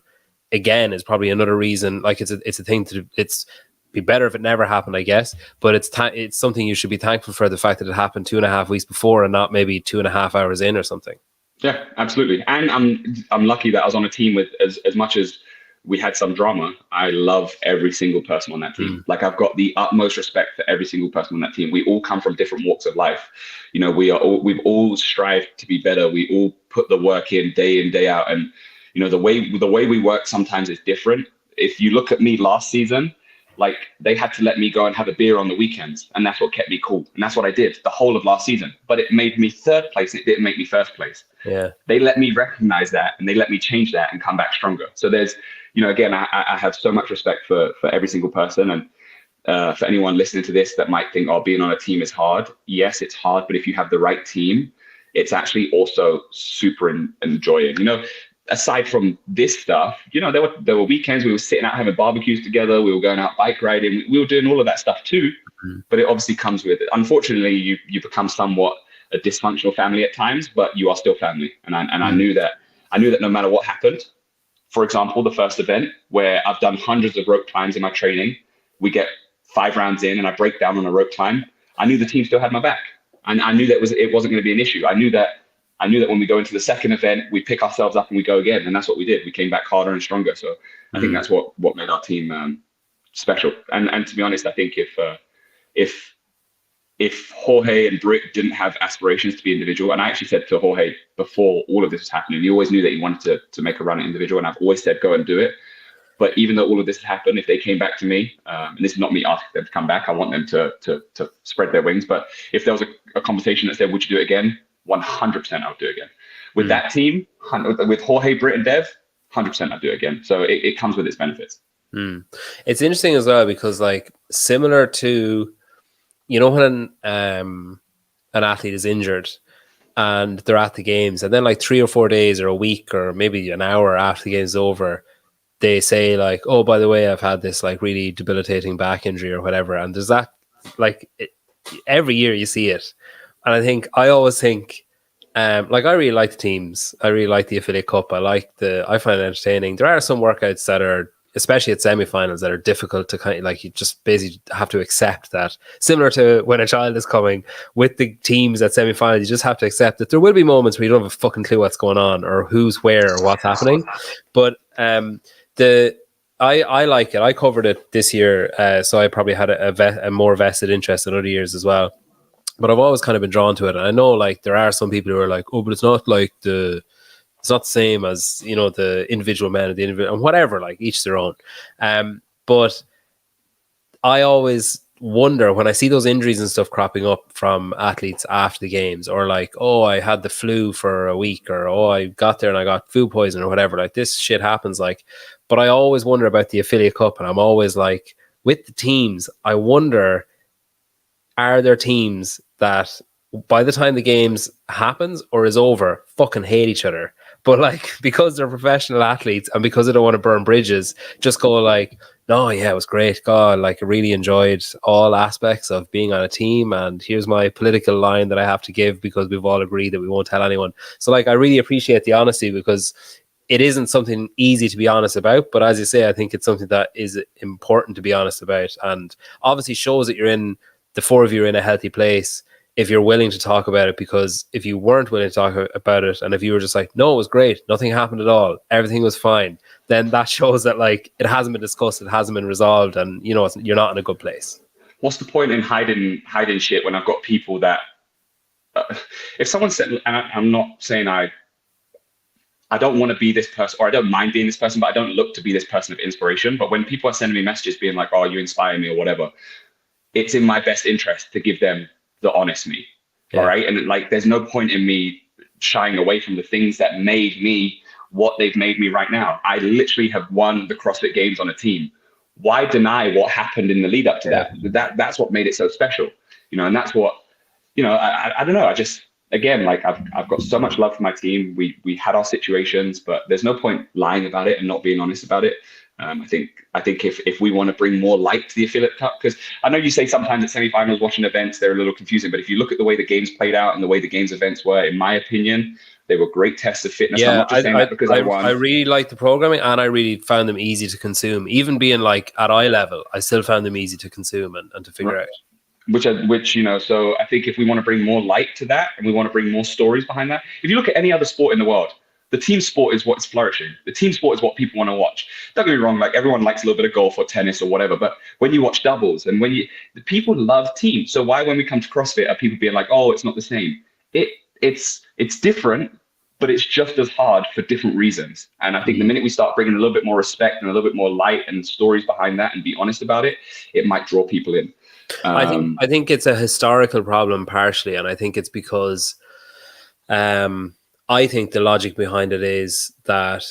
again, is probably another reason. Like, it's a thing to, it's be better if it never happened, I guess, but it's something you should be thankful for, the fact that it happened 2.5 weeks before and not maybe 2.5 hours in or something. Yeah, absolutely. And I'm lucky that I was on a team with, as much as we had some drama, I love every single person on that team. Like, I've got the utmost respect for every single person on that team. We all come from different walks of life. We've all strived to be better. We all put the work in, day out. And, the way we work sometimes is different. If you look at me last season, like, they had to let me go and have a beer on the weekends, and that's what kept me cool. And that's what I did the whole of last season. But it made me third place, and it didn't make me first place. Yeah. They let me recognize that, and they let me change that and come back stronger. So there's, again, I have so much respect for every single person. And for anyone listening to this that might think, being on a team is hard. Yes, it's hard. But if you have the right team, it's actually also super enjoying. aside from this stuff, there were weekends we were sitting out having barbecues together. We were going out bike riding. We were doing all of that stuff too. But it obviously comes with it. Unfortunately, you become somewhat a dysfunctional family at times, but you are still family. And I knew that. I knew that no matter what happened. For example, the first event where I've done hundreds of rope climbs in my training, we get 5 rounds in and I break down on a rope climb. I knew the team still had my back, and I knew that it wasn't going to be an issue. I knew that when we go into the second event, we pick ourselves up and we go again, and that's what we did. We came back harder and stronger. So I think that's what made our team special. And to be honest, I think if Jorge and Britt didn't have aspirations to be individual, and I actually said to Jorge before all of this was happening, he always knew that he wanted to make a run at individual, and I've always said go and do it. But even though all of this happened, if they came back to me, and this is not me asking them to come back, I want them to spread their wings. But if there was a conversation that said, would you do it again? 100% I would do it again. With that team, with Jorge, Britt, and Dev, 100% I'd do it again. So it comes with its benefits. It's interesting as well because, like, similar to, when an athlete is injured and they're at the games, and then like 3 or 4 days or a week or maybe an hour after the game's over, they say like, oh, by the way, I've had this like really debilitating back injury or whatever. And there's that, like, every year you see it. And I always think, like, I really like the teams. I really like the Affiliate Cup. I find it entertaining. There are some workouts that are, especially at semifinals, that are difficult to kind of, like, you just basically have to accept that. Similar to when a child is coming with the teams at semifinals, you just have to accept that there will be moments where you don't have a fucking clue what's going on or who's where or what's happening. But I like it. I covered it this year, so I probably had a more vested interest in other years as well. But I've always kind of been drawn to it. And I know, like, there are some people who are like, oh, but it's not the same as, the individual men or the individual, and whatever, like, each their own. But I always wonder when I see those injuries and stuff cropping up from athletes after the games, or like, oh, I had the flu for a week, or oh, I got there and I got food poisoning or whatever. Like, this shit happens. Like, but I always wonder about the Affiliate Cup, and I'm always like, with the teams, I wonder, are there teams that by the time the games happens or is over, fucking hate each other, but like, because they're professional athletes and because they don't want to burn bridges, just go like, no, yeah, it was great. God, like, I really enjoyed all aspects of being on a team, and here's my political line that I have to give because we've all agreed that we won't tell anyone. So, like, I really appreciate the honesty, because it isn't something easy to be honest about, but as you say, I think it's something that is important to be honest about, and obviously shows that the 4 of you are in a healthy place if you're willing to talk about it. Because if you weren't willing to talk about it, and if you were just like, no, it was great, nothing happened at all, everything was fine, then that shows that, like, it hasn't been discussed, it hasn't been resolved, and you're not in a good place. What's the point in hiding shit when I've got people that if someone said, and I'm not saying I don't want to be this person, or I don't mind being this person, but I don't look to be this person of inspiration. But when people are sending me messages being like, oh, you inspire me or whatever, it's in my best interest to give them the honest me. Yeah. All right. And, like, there's no point in me shying away from the things that made me what they've made me right now. I literally have won the CrossFit Games on a team. Why deny what happened in the lead up to that? That's what made it so special, and that's what, I don't know. I just, again, like, I've got so much love for my team. We had our situations, but there's no point lying about it and not being honest about it. I think if we want to bring more light to the Affiliate Cup, because I know you say sometimes at semifinals watching events, they're a little confusing, but if you look at the way the games played out and the way the games events were, in my opinion, they were great tests of fitness. Yeah, I'm not just saying that because I won. I really liked the programming, and I really found them easy to consume. Even being like at eye level, I still found them easy to consume and to figure out. Which, so I think if we want to bring more light to that, and we want to bring more stories behind that, if you look at any other sport in the world, the team sport is what's flourishing. The team sport is what people want to watch. Don't get me wrong, like, everyone likes a little bit of golf or tennis or whatever, but when you watch doubles and the people love teams. So why, when we come to CrossFit, are people being like, oh, it's not the same? It's different, but it's just as hard for different reasons. And I think the minute we start bringing a little bit more respect and a little bit more light and stories behind that and be honest about it, it might draw people in. I think it's a historical problem partially, and I think it's because I think the logic behind it is that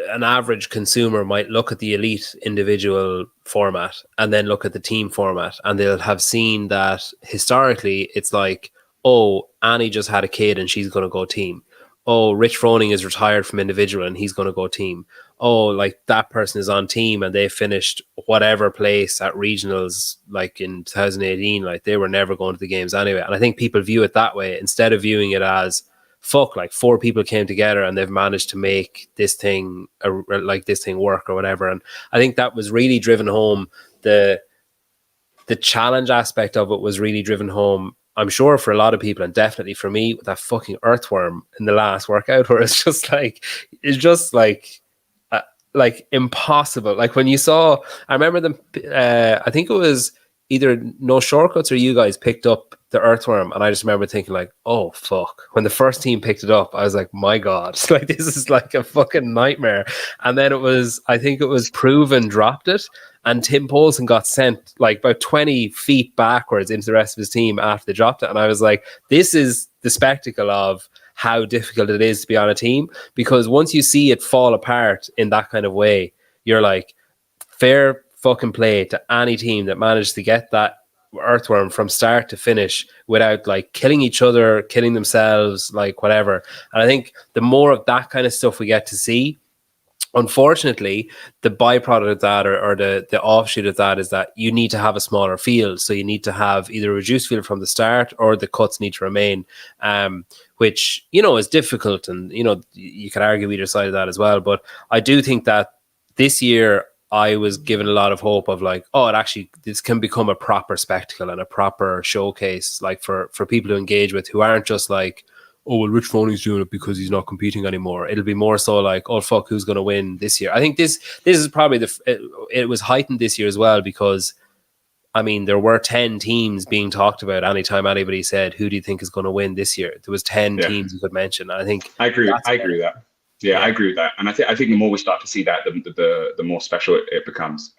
an average consumer might look at the elite individual format and then look at the team format, and they'll have seen that historically it's like, oh, Annie just had a kid and she's going to go team. oh, Rich Froning is retired from individual and he's going to go team. Oh, like that person is on team and they finished whatever place at regionals like in 2018. Like they were never going to the games anyway. And I think people view it that way instead of viewing it as, fuck, like 4 people came together and they've managed to make this thing work or whatever. And I think that was really driven home. The challenge aspect of it was really driven home, I'm sure, for a lot of people, and definitely for me, with that fucking earthworm in the last workout, where it's just like impossible. Like when you saw, I remember them, I think it was either No Shortcuts or you guys picked up the earthworm, and I just remember thinking like, oh fuck. When the first team picked it up, I was like, my God, like this is like a fucking nightmare. And then I think it was Proven dropped it, and Tim Poulsen got sent like about 20 feet backwards into the rest of his team after they dropped it. And I was like, this is the spectacle of how difficult it is to be on a team, because once you see it fall apart in that kind of way, you're like, fair fucking play to any team that managed to get that earthworm from start to finish without like killing each other, killing themselves, like whatever. And I think the more of that kind of stuff we get to see, unfortunately, the byproduct of that or the offshoot of that is that you need to have a smaller field. So you need to have either a reduced field from the start or the cuts need to remain, which, you know, is difficult. And, you know, you could argue either side of that as well. But I do think that this year I was given a lot of hope of like, oh, this can become a proper spectacle and a proper showcase, like for people to engage with who aren't just like, oh, well, Rich Froning's doing it because he's not competing anymore. It'll be more so like, oh, fuck, who's going to win this year? I think this is probably it was heightened this year as well because, I mean, there were 10 teams being talked about anytime anybody said, who do you think is going to win this year? There was 10 teams you could mention. I think I agree with that. Yeah, I agree with that. And I think the more we start to see that, the more special it becomes.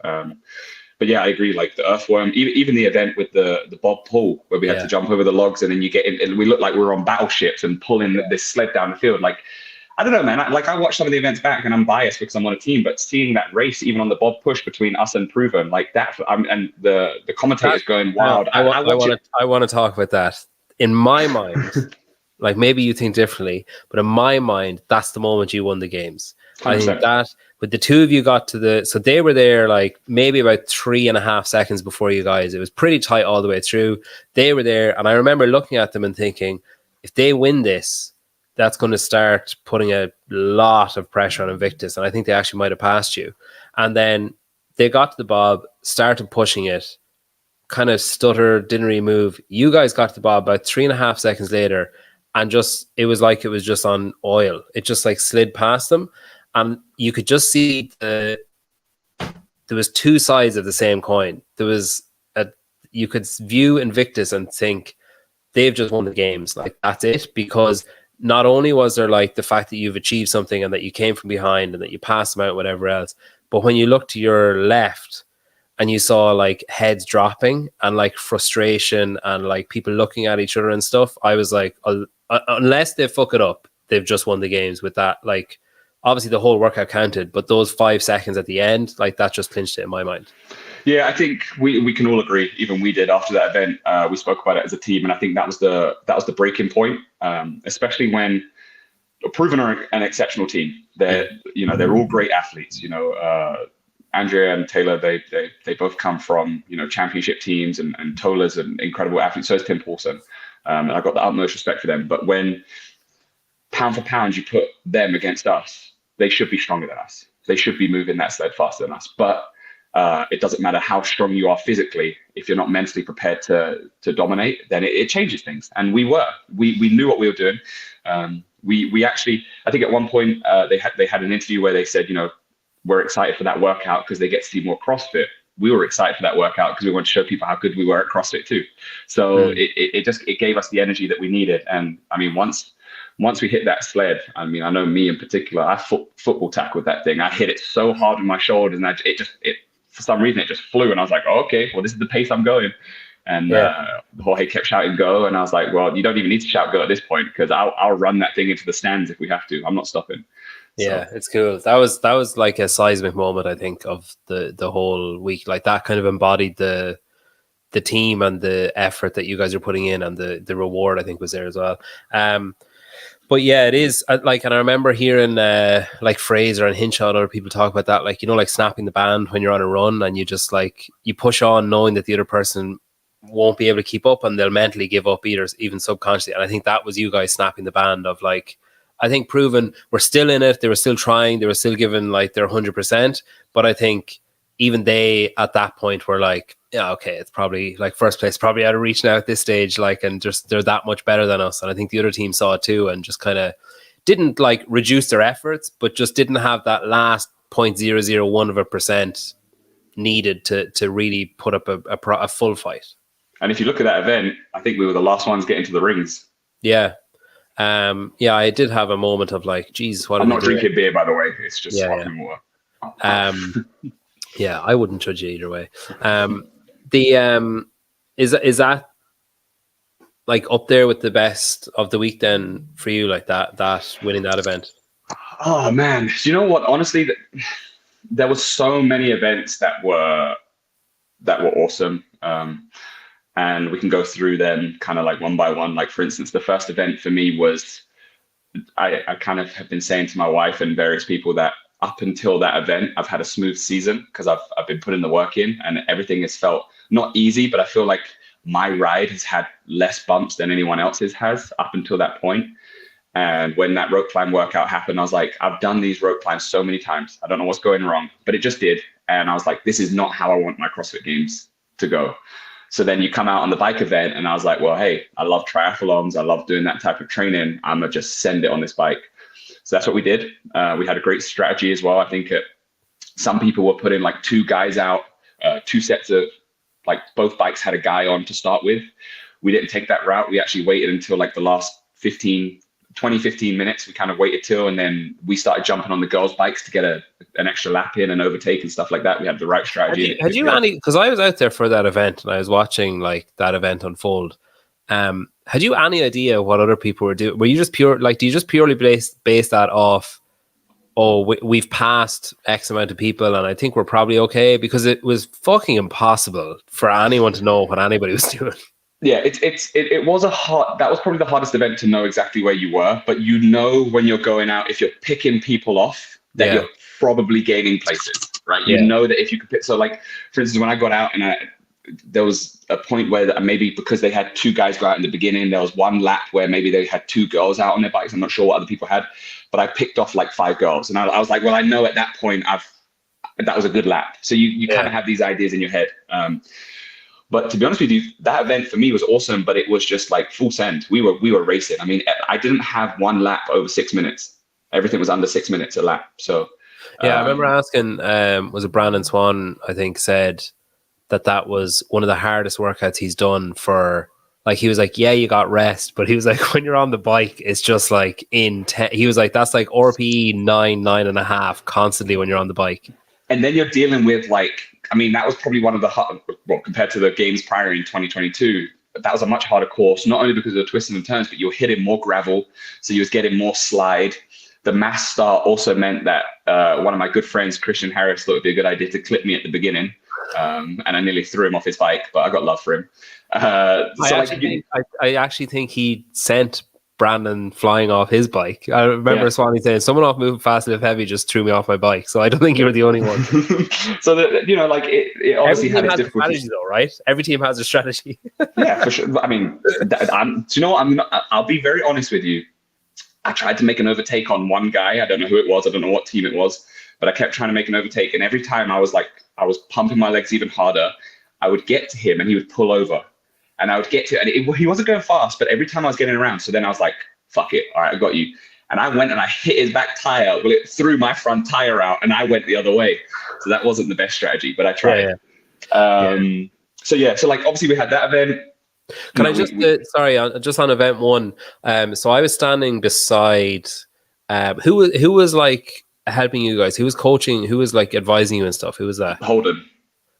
But yeah, I agree. Like the earthworm, even the event with the Bob pull, where we had to jump over the logs, and then you get in, and we look like we were on battleships and pulling this sled down the field. Like, I don't know, man. I watched some of the events back, and I'm biased because I'm on a team. But seeing that race, even on the Bob push between us and Proven, like that, and the commentators going wild. I want to talk about that. In my mind, like maybe you think differently, but in my mind, that's the moment you won the games. 100%. I think that with the two of you got to so they were there like maybe about 3.5 seconds before you guys. It was pretty tight all the way through. They were there, and I remember looking at them and thinking, if they win this, that's going to start putting a lot of pressure on Invictus, and I think they actually might have passed you. And then they got to the Bob, started pushing it, kind of stuttered, didn't really move. You guys got to the Bob about 3.5 seconds later, and it was like it was just on oil. It just like slid past them. And you could just see there was two sides of the same coin. You could view Invictus and think they've just won the games. Like that's it. Because not only was there like the fact that you've achieved something and that you came from behind and that you passed them out, whatever else. But when you look to your left and you saw like heads dropping and like frustration and like people looking at each other and stuff, I was like, unless they fuck it up, they've just won the games with that. Like, obviously the whole workout counted, but those 5 seconds at the end, like that just clinched it in my mind. Yeah, I think we can all agree. Even we did after that event. We spoke about it as a team, and I think that was the breaking point. Especially when Proven are an exceptional team. They're all great athletes. You know, Andrea and Taylor, they both come from championship teams, and Tola's an incredible athlete. So is Tim Poulsen. And I've got the utmost respect for them. But when pound for pound you put them against us, they should be stronger than us. They should be moving that sled faster than us. But it doesn't matter how strong you are physically. If you're not mentally prepared to dominate, then it changes things. And we knew what we were doing. We actually, I think at one point they had an interview where they said, we're excited for that workout because they get to see more CrossFit. We were excited for that workout because we wanted to show people how good we were at CrossFit too. So it gave us the energy that we needed. And I mean, once we hit that sled, I mean, I know me in particular, I football tackled that thing. I hit it so hard on my shoulders, and it for some reason it just flew. And I was like, oh, okay, well, this is the pace I'm going. And Jorge kept shouting go, and I was like, well, you don't even need to shout go at this point because I'll run that thing into the stands if we have to. I'm not stopping. Yeah, it's cool. That was like a seismic moment, I think, of the whole week. Like that kind of embodied the team and the effort that you guys are putting in, and the reward, I think, was there as well. But yeah, it is like, and I remember hearing like Fraser and Hinshaw and other people talk about that, like, you know, like snapping the band when you're on a run and you just like, you push on knowing that the other person won't be able to keep up and they'll mentally give up either, even subconsciously. And I think that was you guys snapping the band of like, I think proving we're still in it. They were still trying. They were still giving like their 100%. But I think even they at that point were like, yeah, okay, it's probably like first place, probably out of reach now at this stage, like, and just they're that much better than us. And I think the other team saw it too and just kind of didn't like reduce their efforts, but just didn't have that last 0.001% needed to really put up a full fight. And if you look at that event, I think we were the last ones getting to the rings. Yeah. Yeah, I did have a moment of like, geez, what I'm not drinking beer, by the way. It's just sparkling water. Yeah, I wouldn't judge you either way. Is that like up there with the best of the week then for you, like that winning that event? Oh man, you know what? Honestly, there were so many events that were awesome. And we can go through them kind of like one by one. Like for instance, the first event for me was, I kind of have been saying to my wife and various people that up until that event, I've had a smooth season because I've been putting the work in and everything has felt not easy, but I feel like my ride has had less bumps than anyone else's has up until that point. And when that rope climb workout happened, I was like, I've done these rope climbs so many times. I don't know what's going wrong, but it just did. And I was like, this is not how I want my CrossFit Games to go. So then you come out on the bike event and I was like, well, hey, I love triathlons. I love doing that type of training. I'm going to just send it on this bike. So that's what we did. We had a great strategy as well. I think some people were putting like two guys out, two sets of like both bikes had a guy on to start with. We didn't take that route. We actually waited until like the last 15 minutes. We kind of waited till, and then we started jumping on the girls' bikes to get an extra lap in and overtake and stuff like that. We had the right strategy. Had you any, because I was out there for that event and I was watching like that event unfold. Had you any idea what other people were doing? Were you just do you just purely base that off, we've passed X amount of people and I think we're probably okay? Because it was fucking impossible for anyone to know what anybody was doing. Yeah, it was that was probably the hardest event to know exactly where you were, but you know when you're going out, if you're picking people off, that you're probably gaining places, right? You know that if you could pick, so like, for instance, when I got out and there was a point where maybe because they had two guys go out in the beginning, there was one lap where maybe they had two girls out on their bikes. I'm not sure what other people had, but I picked off like 5 girls. And I was like, well, I know at that point that was a good lap. So you kind of have these ideas in your head. But to be honest with you, that event for me was awesome, but it was just like full send. We were racing. I mean, I didn't have one lap over 6 minutes. Everything was under 6 minutes a lap. So I remember asking, was it Brandon Swan, I think, said that was one of the hardest workouts he's done for, like, he was like, yeah, you got rest, but he was like, when you're on the bike, it's just like he was like, that's like RPE 9.5 constantly when you're on the bike. And then you're dealing with like, I mean, that was probably one of the hard, well, compared to the games prior in 2022, that was a much harder course, not only because of the twists and turns, but you were hitting more gravel. So you was getting more slide. The mass start also meant that one of my good friends, Christian Harris, thought it'd be a good idea to clip me at the beginning. And I nearly threw him off his bike, but I got love for him. I actually think he sent Brandon flying off his bike. I remember Swanee saying, someone off moving fast and heavy just threw me off my bike. So I don't think you were the only one. So it obviously had its difficulties. Strategy though, right? Every team has a strategy. Yeah, for sure. I mean, do you know what? I'll be very honest with you. I tried to make an overtake on one guy. I don't know who it was. I don't know what team it was, but I kept trying to make an overtake. And every time I was pumping my legs even harder, I would get to him and he would pull over. And I would get to it, and he wasn't going fast, but every time I was getting around. So then I was like, fuck it. All right, I got you. And I went and I hit his back tire. Well, it threw my front tire out and I went the other way. So that wasn't the best strategy, but I tried. So like, obviously we had that event. Can I just, just on event one. So I was standing beside, who was like helping you guys? Who was coaching? Who was like advising you and stuff? Who was that? Holden.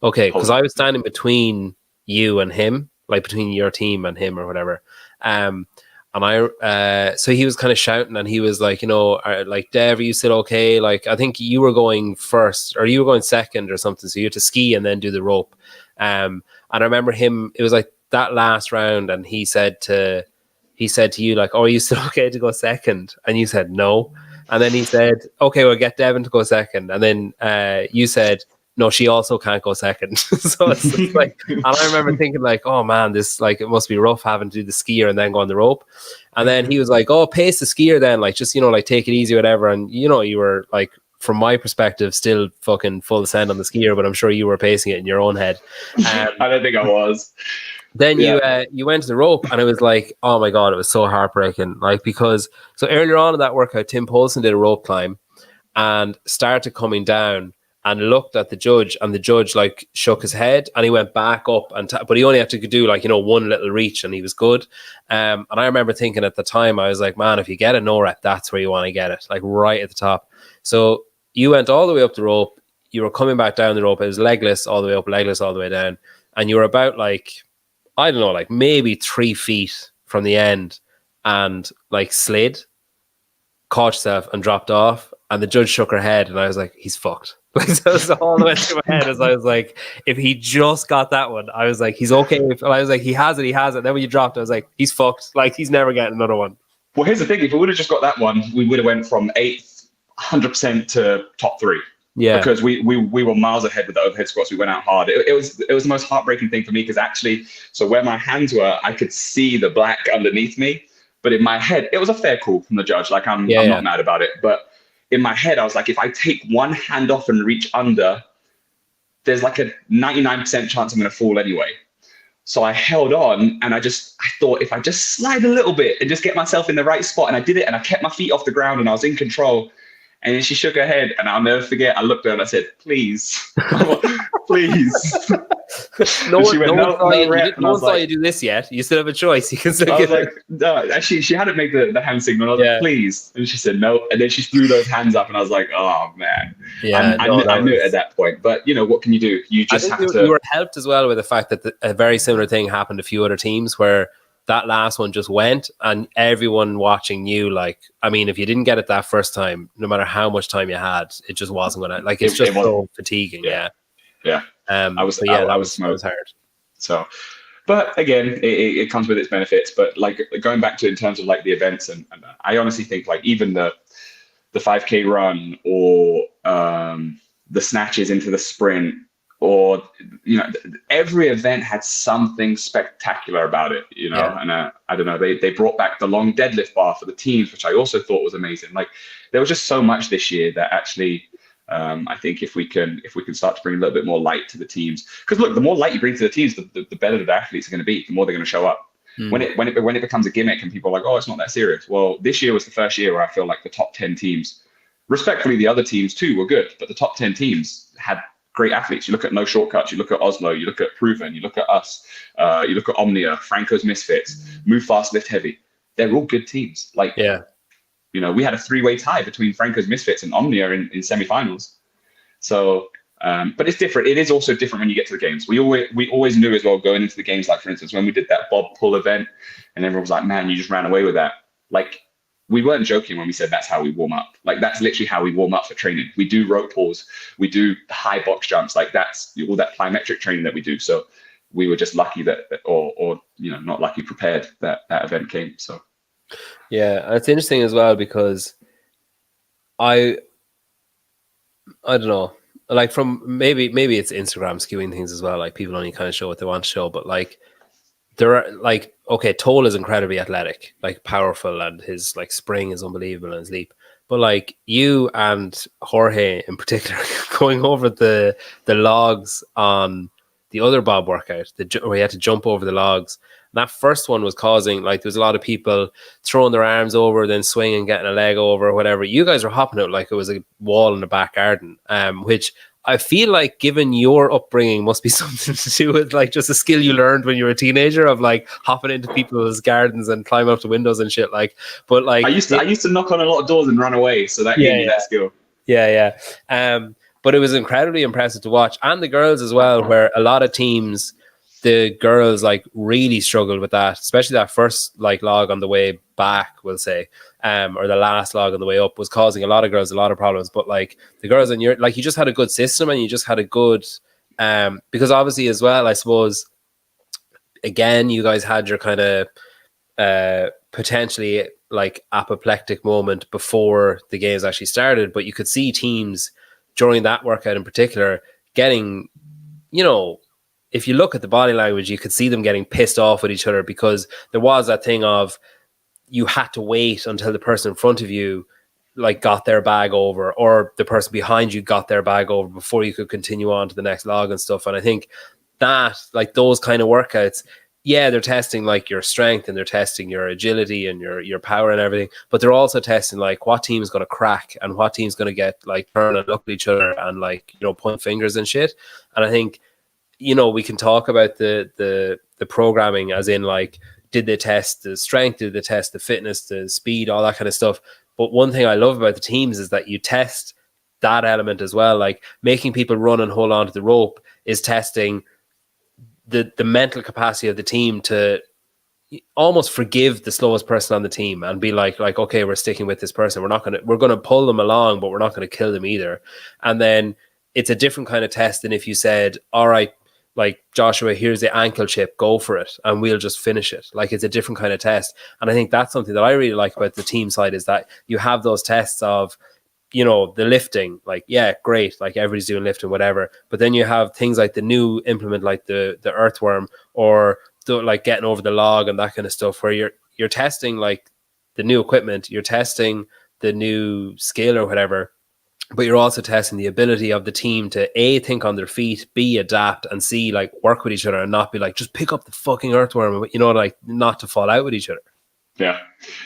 Okay, because I was standing between you and him, like between your team and him or whatever. And so he was kind of shouting and he was like, like, Dev, are you still okay? Like, I think you were going first or you were going second or something. So you had to ski and then do the rope. And I remember him, it was like that last round and he said to he said to you, like, "Oh, are you still okay to go second?" And you said no. And then he said, "Okay, we'll get Devin to go second." And then you said, "No, she also can't go second." So it's like, and I remember thinking like, "Oh man, this, like, it must be rough having to do the skier and then go on the rope." And then he was like, "Oh, pace the skier then, like, just, like, take it easy, whatever." And you were like, from my perspective, still fucking full send on the skier, but I'm sure you were pacing it in your own head. I don't think I was. Then you went to the rope, and it was like, oh my god, it was so heartbreaking. Like, because so earlier on in that workout, Tim Poulsen did a rope climb and started coming down and looked at the judge, and the judge like shook his head, and he went back up, but he only had to do like one little reach, and he was good. And I remember thinking at the time, I was like, man, if you get a no rep, that's where you want to get it, like right at the top. So you went all the way up the rope. You were coming back down the rope. It was legless all the way up, legless all the way down, and you were about like, I don't know, like maybe 3 feet from the end, and like slid, caught yourself and dropped off. And the judge shook her head, and I was like, he's fucked. Like, so it was all the way through my head as I was like, if he just got that one, I was like, he's okay. And I was like, he has it. Then when you dropped, I was like, he's fucked. Like, he's never getting another one. Well, here's the thing. If we would have just got that one, we would have went from 8th, 100% to top 3. Yeah. Because we were miles ahead with the overhead squats. We went out hard. It was the most heartbreaking thing for me, because actually, so where my hands were, I could see the black underneath me. But in my head, it was a fair call from the judge. Like, I'm not mad about it. But in my head, I was like, if I take one hand off and reach under, there's like a 99% chance I'm going to fall anyway. So I held on, and I thought, if I just slide a little bit and just get myself in the right spot, and I did it, and I kept my feet off the ground, and I was in control. And then she shook her head, and I'll never forget. I looked at her and I said, "Please, please." No one saw you do this yet. You still have a choice. You can still I was like, no. Actually, she hadn't made the hand signal. I was like, "Please," and she said no. And then she threw those hands up, and I was like, "Oh man." Yeah, I knew it at that point. But what can you do? You just have to. You were helped as well with the fact that a very similar thing happened to a few other teams where that last one just went, and everyone watching knew, like, I mean, if you didn't get it that first time, no matter how much time you had, it just wasn't going to, like, it's just so fatiguing. Yeah. I was hard. So, but again, it comes with its benefits. But like, going back to in terms of like the events, and I honestly think like even the 5K run, or the snatches into the sprint, or every event had something spectacular about it, and I don't know, they brought back the long deadlift bar for the teams, which I also thought was amazing. Like, there was just so much this year that actually I think if we can start to bring a little bit more light to the teams, because look, the more light you bring to the teams, the better the athletes are going to be, the more they're going to show up. When it becomes a gimmick and people are like, oh, it's not that serious. Well, this year was the first year where I feel like the top 10 teams, respectfully, the other teams too were good, but the top 10 teams had great athletes. You look at No Shortcuts, you look at Oslo, you look at Proven, you look at us, you look at Omnia, Franco's Misfits, Move Fast, Lift Heavy. They're all good teams. Like, we had a 3-way tie between Franco's Misfits and Omnia in semifinals. So, but it's different. It is also different when you get to the games. We always knew as well going into the games, like for instance, when we did that Bob pull event, and everyone was like, man, you just ran away with that. Like, we weren't joking when we said that's how we warm up. Like, that's literally how we warm up for training. We do rope pulls, we do high box jumps. Like, that's all that plyometric training that we do. So we were just lucky that, or not lucky, prepared that event came. So yeah, it's interesting as well, because I don't know, like, from maybe it's Instagram skewing things as well. Like, people only kind of show what they want to show, but like, there are, like, okay, Toll is incredibly athletic, like powerful, and his like spring is unbelievable and his leap. But like, you and Jorge in particular going over the logs on the other Bob workout, where you had to jump over the logs. And that first one was causing, like, there was a lot of people throwing their arms over, then swinging, getting a leg over, or whatever. You guys were hopping out like it was a wall in the back garden, which I feel like, given your upbringing, must be something to do with like just a skill you learned when you were a teenager of like hopping into people's gardens and climbing up the windows and shit. Like, but like, I used to knock on a lot of doors and run away, so that gave me that skill. Yeah. But it was incredibly impressive to watch, and the girls as well, where a lot of teams, the girls like really struggled with that, especially that first like log on the way back, we'll say, or the last log on the way up was causing a lot of girls a lot of problems. But like, the girls in your, like, you just had a good system, and you just had a good, because obviously as well, I suppose, again, you guys had your kind of potentially like apoplectic moment before the games actually started, but you could see teams during that workout in particular getting, you know, if you look at the body language, you could see them getting pissed off with each other, because there was that thing of you had to wait until the person in front of you like got their bag over, or the person behind you got their bag over, before you could continue on to the next log and stuff. And I think that, like, those kind of workouts, yeah, they're testing like your strength and they're testing your agility and your power and everything, but they're also testing like what team is going to crack and what team's going to get like turn and look at each other and like, you know, point fingers and shit. And I think, you know, we can talk about the programming as in like, did they test the strength, did they test the fitness, the speed, all that kind of stuff. But one thing I love about the teams is that you test that element as well. Like making people run and hold on to the rope is testing the mental capacity of the team to almost forgive the slowest person on the team and be like, okay, we're sticking with this person. We're going to pull them along, but we're not going to kill them either. And then it's a different kind of test than if you said, all right, like, Joshua, here's the ankle chip, go for it, and we'll just finish it. Like, it's a different kind of test. And I think that's something that I really like about the team side, is that you have those tests of, you know, the lifting, like, yeah, great, like everybody's doing lifting, whatever. But then you have things like the new implement, like the earthworm, or like getting over the log and that kind of stuff, where you're testing like the new equipment, you're testing the new skill or whatever, but you're also testing the ability of the team to A, think on their feet, B, adapt, and C, like work with each other and not be like, just pick up the fucking earthworm, you know, like not to fall out with each other.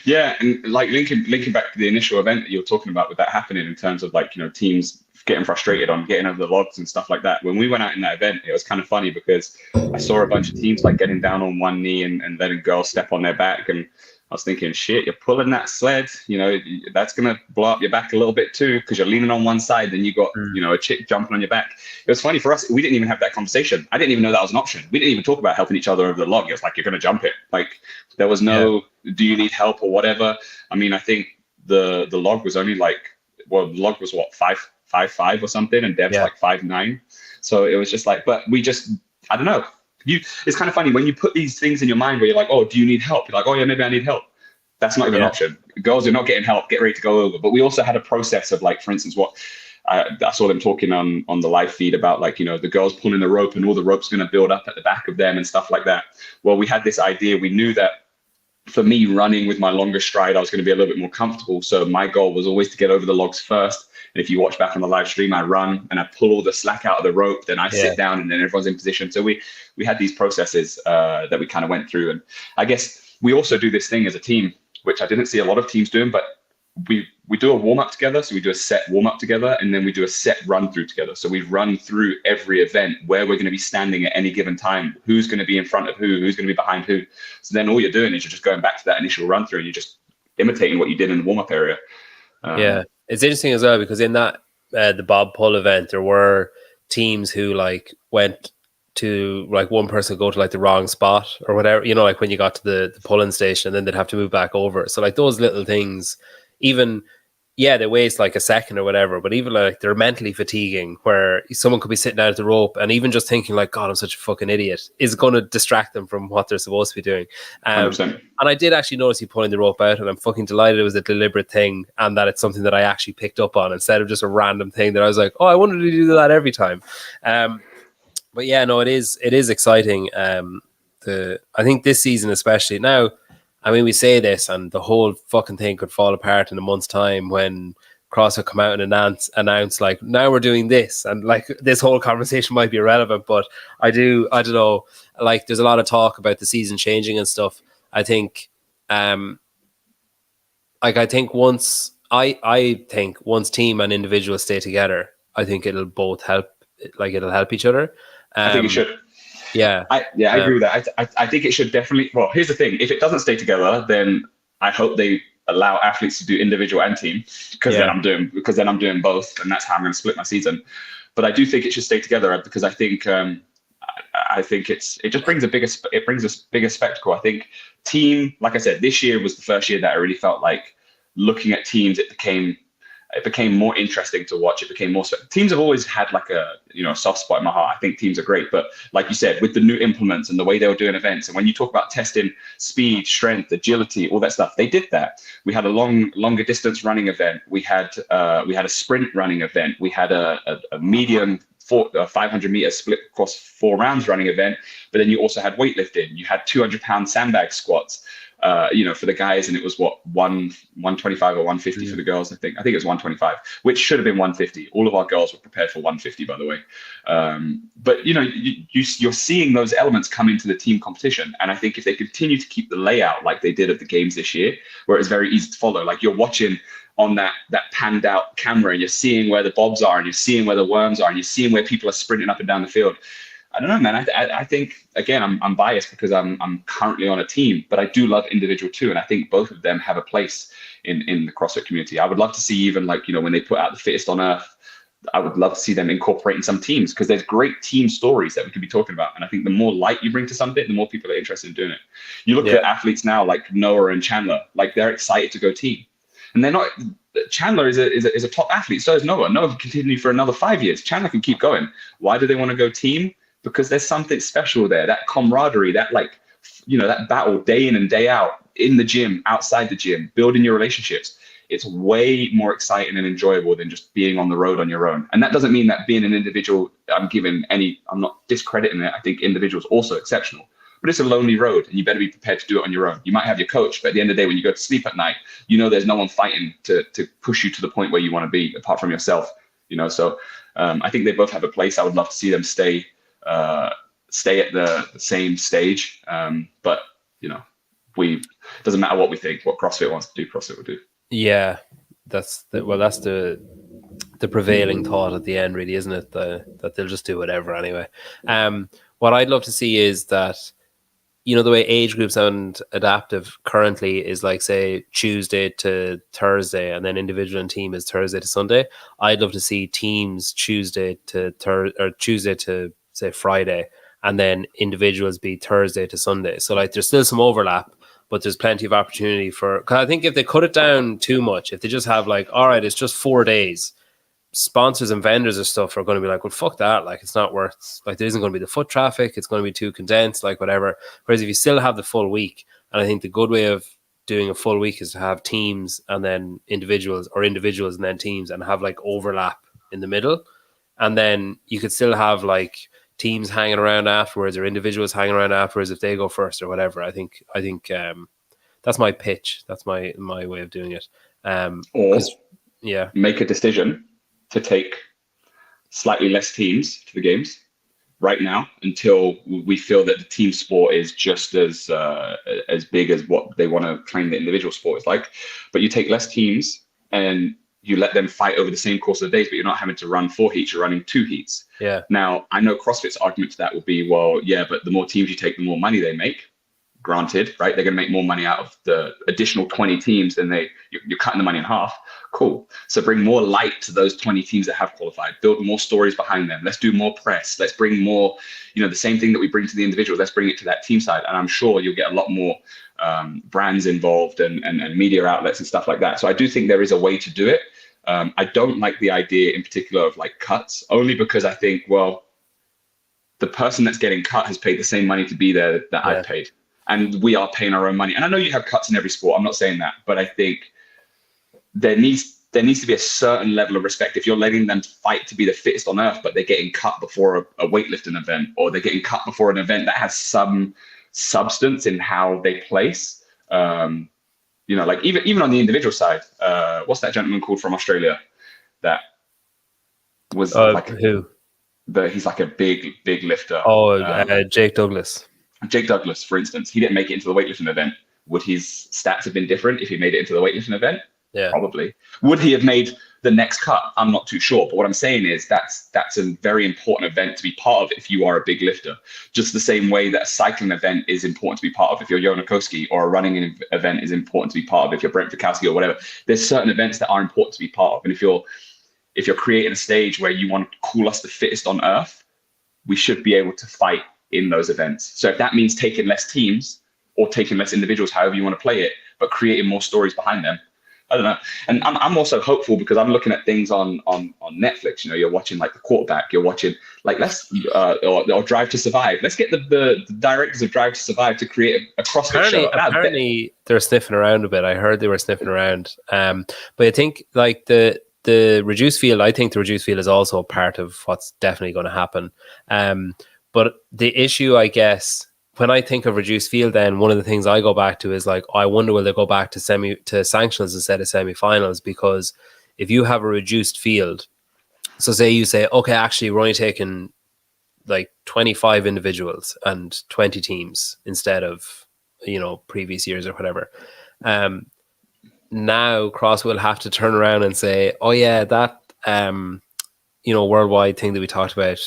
Yeah, and like linking back to the initial event that you're talking about, with that happening in terms of like, you know, teams getting frustrated on getting over the logs and stuff like that. When we went out in that event, it was kind of funny because I saw a bunch of teams like getting down on one knee and letting girls step on their back, and I was thinking, shit, you're pulling that sled, you know, that's going to blow up your back a little bit too, because you're leaning on one side, then you got, you know, a chick jumping on your back. It was funny for us. We didn't even have that conversation. I didn't even know that was an option. We didn't even talk about helping each other over the log. It was like, you're going to jump it. Like, there was no, do you need help or whatever? I mean, I think the log was only like, well, the log was what, 5'5" or something, and Dev's like 5'9". So it was just like, but we just, I don't know. It's kind of funny when you put these things in your mind where you're like, oh, do you need help? You're like, oh yeah, maybe I need help. That's not even an option. Girls are not getting help, get ready to go over. But we also had a process of like, for instance, what I saw them talking on the live feed about, like, you know, the girls pulling the rope and all the rope's going to build up at the back of them and stuff like that. Well, we had this idea. We knew that for me, running with my longer stride, I was going to be a little bit more comfortable. So my goal was always to get over the logs first. And if you watch back on the live stream, I run and I pull all the slack out of the rope, then I sit down and then everyone's in position. So we had these processes that we kind of went through. And I guess we also do this thing as a team, which I didn't see a lot of teams doing, but we do a warm-up together. So we do a set warm-up together, and then we do a set run through together. So we run through every event where we're going to be standing at any given time, who's going to be in front of who's going to be behind who. So then all you're doing is you're just going back to that initial run through and you're just imitating what you did in the warm-up area. It's interesting as well, because in that the Bob Pull event, there were teams who like went to, like, one person go to like the wrong spot or whatever, you know, like when you got to the pulling station, and then they'd have to move back over. So like those little things, even they waste like a second or whatever, but even like they're mentally fatiguing, where someone could be sitting down at the rope and even just thinking like, God, I'm such a fucking idiot, is going to distract them from what they're supposed to be doing. 100%. And I did actually notice you pulling the rope out, and I'm fucking delighted it was a deliberate thing and that it's something that I actually picked up on instead of just a random thing that I was like, oh, I wonder if you do that every time. But yeah, no, it is exciting. I think this season especially now, I mean, we say this and the whole fucking thing could fall apart in a month's time when CrossFit come out and announce like, now we're doing this, and like this whole conversation might be irrelevant. But I don't know, like there's a lot of talk about the season changing and stuff. I think I think once team and individuals stay together, I think it'll both help, like it'll help each other. I think it should. I agree with that. I think it should definitely. Well, here's the thing: if it doesn't stay together, then I hope they allow athletes to do individual and team, because then I'm doing both, and that's how I'm going to split my season. But I do think it should stay together, because I think it just brings a bigger spectacle. I think team, like I said, this year was the first year that I really felt like looking at teams, it became it became more interesting to watch. It became more. Teams have always had like a soft spot in my heart. I think teams are great, but like you said, with the new implements and the way they were doing events, and when you talk about testing speed, strength, agility, all that stuff, they did that. We had a longer distance running event. We had a sprint running event. We had a medium 500 meter split across 4 rounds running event. But then you also had weightlifting. You had 200-pound sandbag squats. For the guys, and it was 125 or 150 for the girls. I think it was 125, which should have been 150. All of our girls were prepared for 150, by the way. But you're seeing those elements come into the team competition, and I think if they continue to keep the layout like they did at the games this year, where it's very easy to follow, like you're watching on that panned out camera, and you're seeing where the bobs are, and you're seeing where the worms are, and you're seeing where people are sprinting up and down the field. I don't know, man. I think, again, I'm biased because I'm currently on a team, but I do love individual too. And I think both of them have a place in the CrossFit community. I would love to see even when they put out the fittest on earth, I would love to see them incorporating some teams, because there's great team stories that we could be talking about. And I think the more light you bring to something, the more people are interested in doing it. You look at athletes now like Noah and Chandler, like they're excited to go team. And they're not. Chandler is a top athlete. So is Noah. Noah can continue for another 5 years. Chandler can keep going. Why do they want to go team? Because there's something special there, that camaraderie, that that battle day in and day out in the gym, outside the gym, building your relationships. It's way more exciting and enjoyable than just being on the road on your own. And that doesn't mean that being an individual, I'm not discrediting it. I think individuals also exceptional, but it's a lonely road, and you better be prepared to do it on your own. You might have your coach, but at the end of the day, when you go to sleep at night, there's no one fighting to push you to the point where you want to be apart from yourself, So I think they both have a place. I would love to see them stay at the same stage, but doesn't matter what we think. What CrossFit wants to do, CrossFit will do. Yeah, that's the prevailing thought at the end, really, isn't it? That they'll just do whatever anyway. What I'd love to see is that the way age groups and adaptive currently is like, say, Tuesday to Thursday, and then individual and team is Thursday to Sunday. I'd love to see teams Tuesday to say Friday, and then individuals be Thursday to Sunday. So like there's still some overlap, but there's plenty of opportunity because I think if they cut it down too much, if they just have like, all right, it's just 4 days, sponsors and vendors and stuff are going to be like, well, fuck that. Like, it's not worth, like, there isn't going to be the foot traffic. It's going to be too condensed, like whatever. Whereas if you still have the full week, and I think the good way of doing a full week is to have teams and then individuals, or individuals and then teams, and have like overlap in the middle. And then you could still have like teams hanging around afterwards, or individuals hanging around afterwards if they go first or whatever. I think that's my pitch. That's my way of doing it. Make a decision to take slightly less teams to the games right now until we feel that the team sport is just as big as what they want to claim the individual sport is like. But you take less teams and you let them fight over the same course of the days, but you're not having to run 4 heats, you're running 2 heats. Yeah. Now, I know CrossFit's argument to that would be, well, yeah, but the more teams you take, the more money they make. Granted, right? They're going to make more money out of the additional 20 teams than you're cutting the money in half. Cool. So bring more light to those 20 teams that have qualified, build more stories behind them. Let's do more press. Let's bring more, the same thing that we bring to the individuals, let's bring it to that team side. And I'm sure you'll get a lot more brands involved and media outlets and stuff like that. So I do think there is a way to do it. I don't like the idea in particular of like cuts, only because I think, well, the person that's getting cut has paid the same money to be there that I paid. And we are paying our own money. And I know you have cuts in every sport. I'm not saying that, but I think there needs to be a certain level of respect. If you're letting them fight to be the fittest on earth, but they're getting cut before a weightlifting event, or they're getting cut before an event that has some substance in how they place, like even on the individual side, what's that gentleman called from Australia that was who? He's like a big lifter. Jake Douglas. Jake Douglas, for instance, he didn't make it into the weightlifting event. Would his stats have been different if he made it into the weightlifting event? Yeah, probably. Would he have made the next cut? I'm not too sure. But what I'm saying is that's a very important event to be part of if you are a big lifter. Just the same way that a cycling event is important to be part of if you're Jonakowski, or a running event is important to be part of if you're Brent Fikowski or whatever. There's certain events that are important to be part of. And if you're creating a stage where you want to call us the fittest on earth, we should be able to fight in those events. So if that means taking less teams or taking less individuals, however you want to play it, but creating more stories behind them, I don't know. And I'm also hopeful because I'm looking at things on Netflix. You know, you're watching like The Quarterback. You're watching like or Drive to Survive. Let's get the directors of Drive to Survive to create a CrossFit show. Apparently, they're sniffing around a bit. I heard they were sniffing around. But I think like the reduced field. I think the reduced field is also part of what's definitely going to happen. But the issue, I guess, when I think of reduced field, then one of the things I go back to is like, I wonder will they go back to sanctionals instead of semifinals? Because if you have a reduced field, so say you say, okay, actually we're only taking like 25 individuals and 20 teams instead of, previous years or whatever. Now Cross will have to turn around and say, oh yeah, that worldwide thing that we talked about,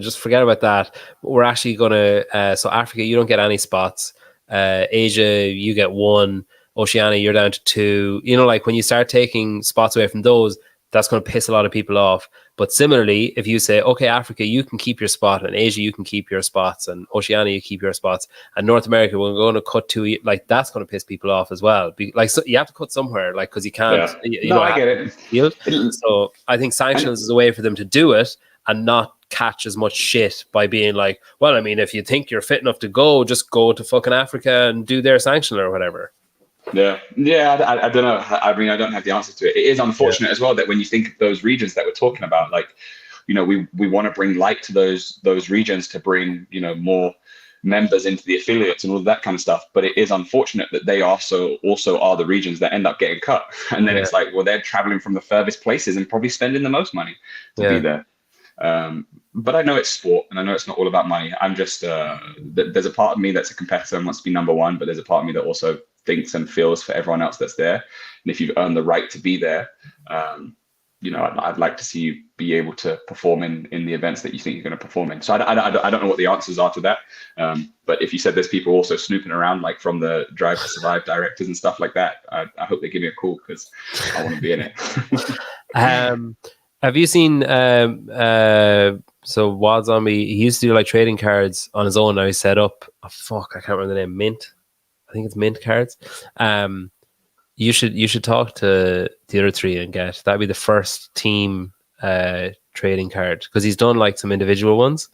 just forget about that. We're actually going to, so Africa, you don't get any spots. Asia, you get 1. Oceania, you're down to 2. Like when you start taking spots away from those, that's going to piss a lot of people off. But similarly, if you say, okay, Africa, you can keep your spot, and Asia, you can keep your spots, and Oceania, you keep your spots, and North America, we're going to cut 2, like that's going to piss people off as well. So you have to cut somewhere, like, because you can't. Yeah. I get it. So I think sanctions is a way for them to do it and not catch as much shit by being like, well, I mean, if you think you're fit enough to go, just go to fucking Africa and do their sanction or whatever. Yeah. I don't know. I mean, I don't have the answer to it. It is unfortunate as well that when you think of those regions that we're talking about, like, we want to bring light to those regions to bring, more members into the affiliates and all of that kind of stuff. But it is unfortunate that they also are the regions that end up getting cut. And then it's like, well, they're traveling from the furthest places and probably spending the most money to be there. But I know it's sport, and I know it's not all about money. I'm just there's a part of me that's a competitor and wants to be number one, but there's a part of me that also thinks and feels for everyone else that's there. And if you've earned the right to be there, I'd like to see you be able to perform in the events that you think you're going to perform in. So I don't know what the answers are to that. But if you said there's people also snooping around, like from the Drive to Survive directors and stuff like that, I hope they give me a call because I want to be in it. Have you seen so Wad Zombie? He used to do like trading cards on his own. Now he's set up. I can't remember the name. Mint. I think it's Mint cards. You should talk to the other 3 and that'd be the first team trading card, because he's done like some individual ones.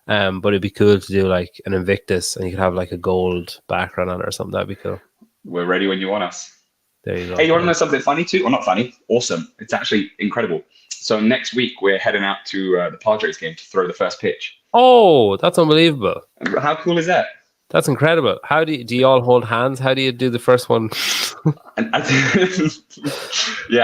But it'd be cool to do like an Invictus, and you could have like a gold background on it or something. That'd be cool. We're ready when you want us. There you go. Hey, you want to know something funny too? Or not funny? Awesome. It's actually incredible. So next week we're heading out to the Padres game to throw the first pitch. Oh, that's unbelievable! How cool is that? That's incredible. How do you all hold hands? How do you do the first one? I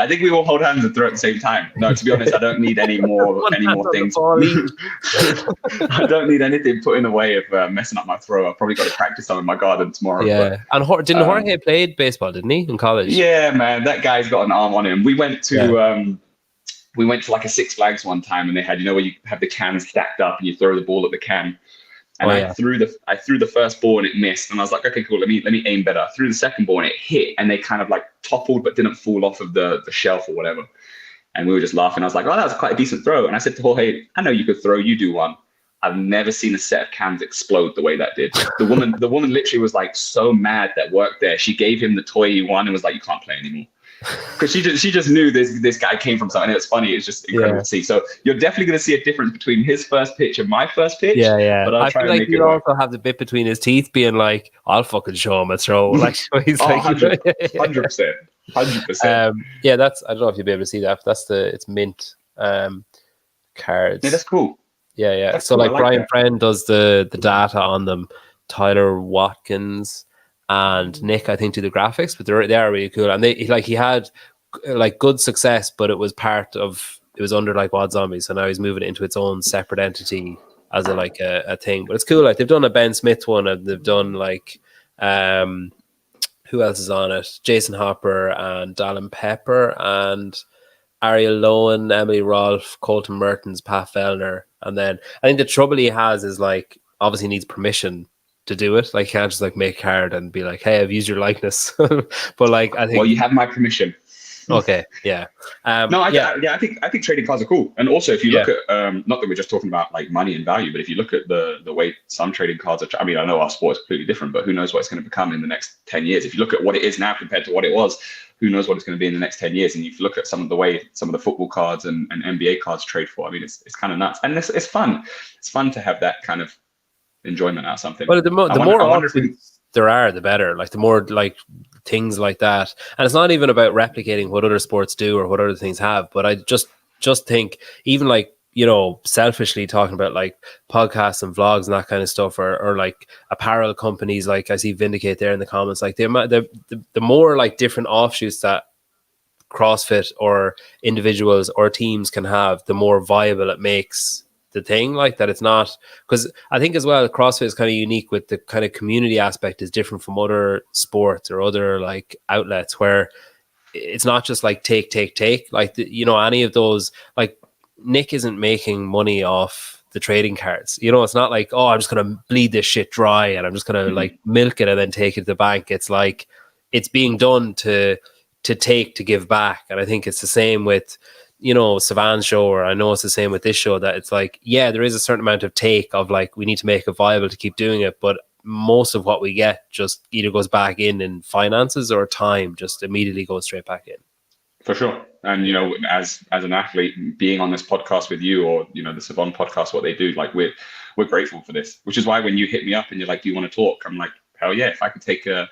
think we all hold hands and throw at the same time. No, to be honest, I don't need any more things. I don't need anything put in the way of messing up my throw. I've probably got to practice some in my garden tomorrow. Yeah, and didn't Jorge played baseball, didn't he, in college? Yeah, man, that guy's got an arm on him. We went to like a Six Flags one time, and they had, where you have the cans stacked up and you throw the ball at the can. And I threw the first ball and it missed, and I was like, okay, cool. Let me aim better. I threw the second ball and it hit, and they kind of like toppled but didn't fall off of the shelf or whatever. And we were just laughing. I was like, oh, that was quite a decent throw. And I said to Jorge, I know you could throw. You do one. I've never seen a set of cans explode the way that did. The woman literally was like so mad that worked there. She gave him the toy he won and was like, you can't play anymore. Because she just knew this guy came from something. It was funny. It's just incredible to see. So you're definitely going to see a difference between his first pitch and my first pitch. Yeah. But I feel like you also have the bit between his teeth, being like, "I'll fucking show him a throw." Like he's 100%. Yeah, that's. I don't know if you'll be able to see that. But it's Mint cards. Yeah, that's cool. Yeah. That's so cool. like Brian Friend does the data on them. Tyler Watkins and Nick, I think, do the graphics, but they are really cool. And he had like good success, but it was under like Wad Zombie, so now he's moving it into its own separate entity as a thing. But it's cool. Like they've done a Ben Smith one, and they've done like who else is on it? Jason Hopper and Dallin Pepper and Ariel Lowen, Emily Rolfe, Colton Mertens, Pat Fellner. And then I think the trouble he has is like obviously needs permission to do it. Like, you can't just like make a card and be like, hey, I've used your likeness. But like, I think, well, you have my permission. Okay, yeah. I think trading cards are cool. And also, if you look at, not that we're just talking about like money and value, but if you look at the way some trading cards are, I know our sport is completely different, but who knows what it's going to become in the next 10 years. If you look at what it is now compared to what it was, who knows what it's going to be in the next 10 years. And if you look at some of the way some of the football cards and NBA cards trade for, I mean, it's kind of nuts. And it's fun. It's fun to have that kind of enjoyment out of something. Well, the more options there are, the better. Like the more like things like that. And it's not even about replicating what other sports do or what other things have. But I just think even like, you know, selfishly talking about like podcasts and vlogs and that kind of stuff, or like apparel companies, like I see Vindicate there in the comments, like the more like different offshoots that CrossFit or individuals or teams can have, the more viable it makes the thing. Like that, it's not, because I think as well CrossFit is kind of unique with the kind of community aspect is different from other sports or other like outlets where it's not just like take like you know, any of those, like Nick isn't making money off the trading cards. You know, it's not like, oh, I'm just going to bleed this shit dry and I'm just going to like milk it and then take it to the bank. It's like, it's being done to take, to give back. And I think it's the same with, you know, Savan's show, or I know it's the same with this show, that it's like, yeah, there is a certain amount of take of like, we need to make it viable to keep doing it. But most of what we get just either goes back in finances, or time just immediately goes straight back in. For sure. And, you know, as an athlete, being on this podcast with you, or, you know, the Savon podcast, what they do, like we're grateful for this, which is why when you hit me up and you're like, do you want to talk? I'm like, hell yeah, if I could take a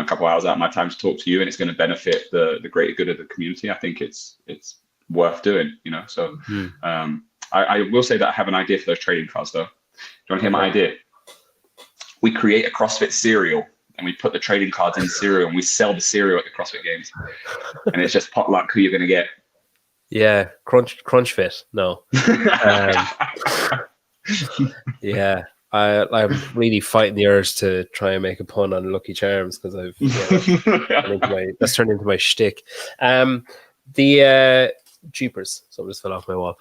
couple hours out of my time to talk to you and it's going to benefit the greater good of the community, I think it's worth doing, you know? So I will say that I have an idea for those trading cards though. Do you want to hear my idea? We create a CrossFit cereal and we put the trading cards in cereal and we sell the cereal at the CrossFit Games. And it's just potluck who you're going to get. Yeah, crunch fit. No. Yeah, I'm really fighting the urge to try and make a pun on Lucky Charms because that's turned into my shtick. The Jeepers, something just fell off my wall.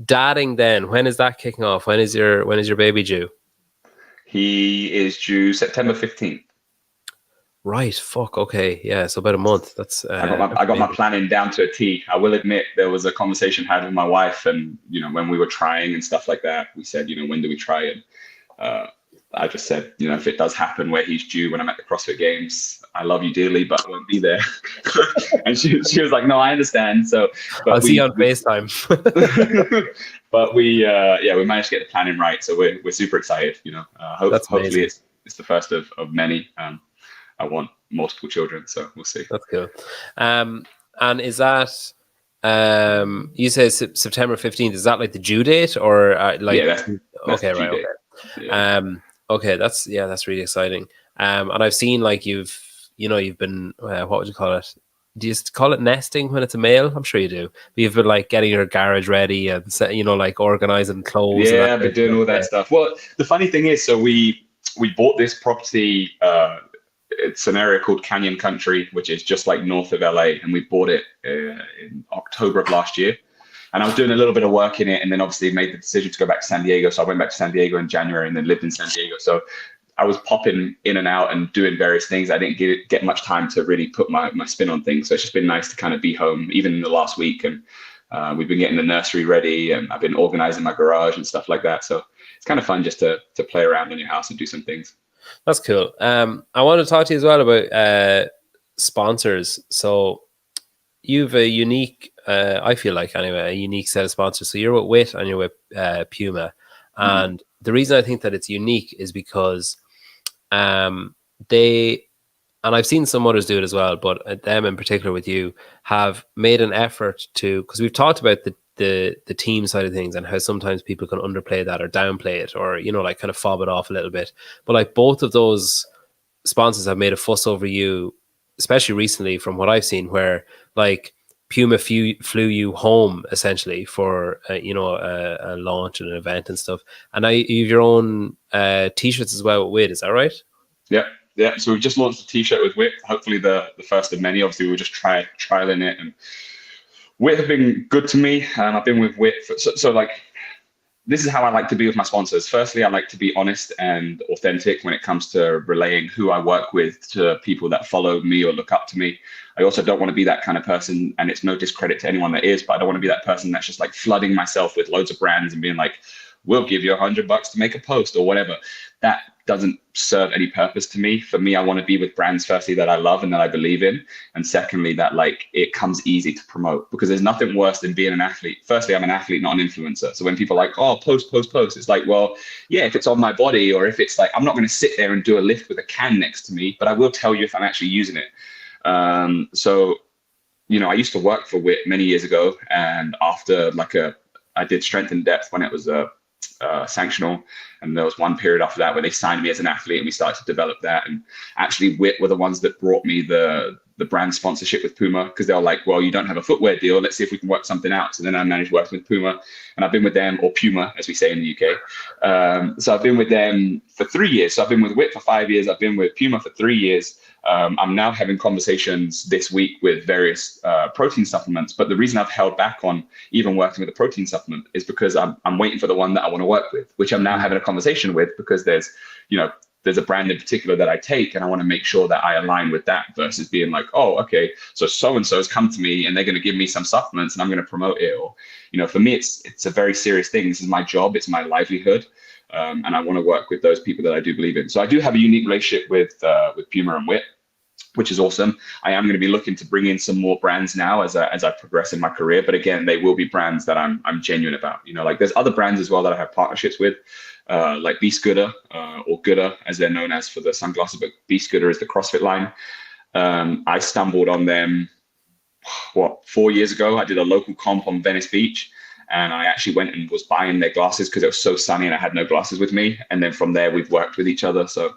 Dadding then, when is that kicking off? When is your baby due? He is due September 15th. Right. Fuck. Okay. Yeah. So about a month. That's. I got my planning down to a T. I will admit there was a conversation had with my wife, and you know, when we were trying and stuff like that, we said, you know, when do we try? And I just said, you know, if it does happen where he's due when I'm at the CrossFit Games, I love you dearly, but I won't be there. And she was like, no, I understand. So I'll see you on FaceTime. But we managed to get the planning right. So we're super excited, you know. Hopefully it's the first of many. I want multiple children, so we'll see. That's cool. And is that you say September 15th? Is that like the due date, or like? Yeah, that's okay, right. date. Okay. Yeah. Okay, that's really exciting. And I've seen like you've been what would you call it? Do you call it nesting when it's a male? I'm sure you do. But you've been like getting your garage ready and like organizing clothes. Yeah, I've been doing all that stuff. Well, the funny thing is, so we bought this property. It's an area called Canyon Country, which is just like north of LA, and we bought it in October of last year. And I was doing a little bit of work in it, and then obviously made the decision to go back to San Diego. So I went back to San Diego in January and then lived in San Diego. So I was popping in and out and doing various things. I didn't get much time to really put my spin on things. So it's just been nice to kind of be home, even in the last week. And we've been getting the nursery ready, and I've been organizing my garage and stuff like that. So it's kind of fun just to play around in your house and do some things. That's cool. I want to talk to you as well about sponsors. So you've a unique, I feel like anyway, a unique set of sponsors. So you're with WIT and you're with Puma. And the reason I think that it's unique is because they, and I've seen some others do it as well, but them in particular with you have made an effort to, because we've talked about the team side of things and how sometimes people can underplay that or downplay it, or, you know, like kind of fob it off a little bit. But like both of those sponsors have made a fuss over you, especially recently from what I've seen, where like Puma flew you home essentially for, a launch and an event and stuff. And now you have your own t-shirts as well with WIT, is that right? Yeah. So we've just launched a t-shirt with WIT, hopefully the first of many. Obviously, we were just trialing it, and WIT have been good to me. I've been with WIT so like, this is how I like to be with my sponsors. Firstly, I like to be honest and authentic when it comes to relaying who I work with to people that follow me or look up to me. I also don't want to be that kind of person, and it's no discredit to anyone that is, but I don't want to be that person that's just like flooding myself with loads of brands and being like, we'll give you $100 to make a post or whatever. That doesn't serve any purpose to me. For me, I want to be with brands, firstly, that I love and that I believe in. And secondly, that like it comes easy to promote, because there's nothing worse than being an athlete. Firstly, I'm an athlete, not an influencer. So when people are like, oh, post, it's like, well, yeah, if it's on my body, or if it's like, I'm not going to sit there and do a lift with a can next to me, but I will tell you if I'm actually using it. So, you know, I used to work for WIT many years ago, and after I did strength and depth when it was sanctional, and there was one period after that where they signed me as an athlete and we started to develop that. And actually WIT were the ones that brought me the brand sponsorship with Puma, because they were like, well, you don't have a footwear deal, let's see if we can work something out. So then I managed working with Puma, and I've been with them, or Puma as we say in the UK. So I've been with them for 3 years. So I've been with WIT for 5 years, I've been with Puma for 3 years. I'm now having conversations this week with various protein supplements, but the reason I've held back on even working with a protein supplement is because I'm waiting for the one that I want to work with, which I'm now having a conversation with, because there's a brand in particular that I take, and I want to make sure that I align with that, versus being like, oh, okay, so-and-so has come to me and they're going to give me some supplements and I'm going to promote it. Or, you know, for me, it's a very serious thing. This is my job, it's my livelihood. And I want to work with those people that I do believe in. So I do have a unique relationship with Puma and WIT, which is awesome. I am going to be looking to bring in some more brands now as I progress in my career. But again, they will be brands that I'm genuine about. You know, like there's other brands as well that I have partnerships with, like B-Scooter, or Gooder as they're known as for the sunglasses, but B-Scooter is the CrossFit line. I stumbled on them, 4 years ago. I did a local comp on Venice Beach, and I actually went and was buying their glasses because it was so sunny and I had no glasses with me. And then from there, we've worked with each other. So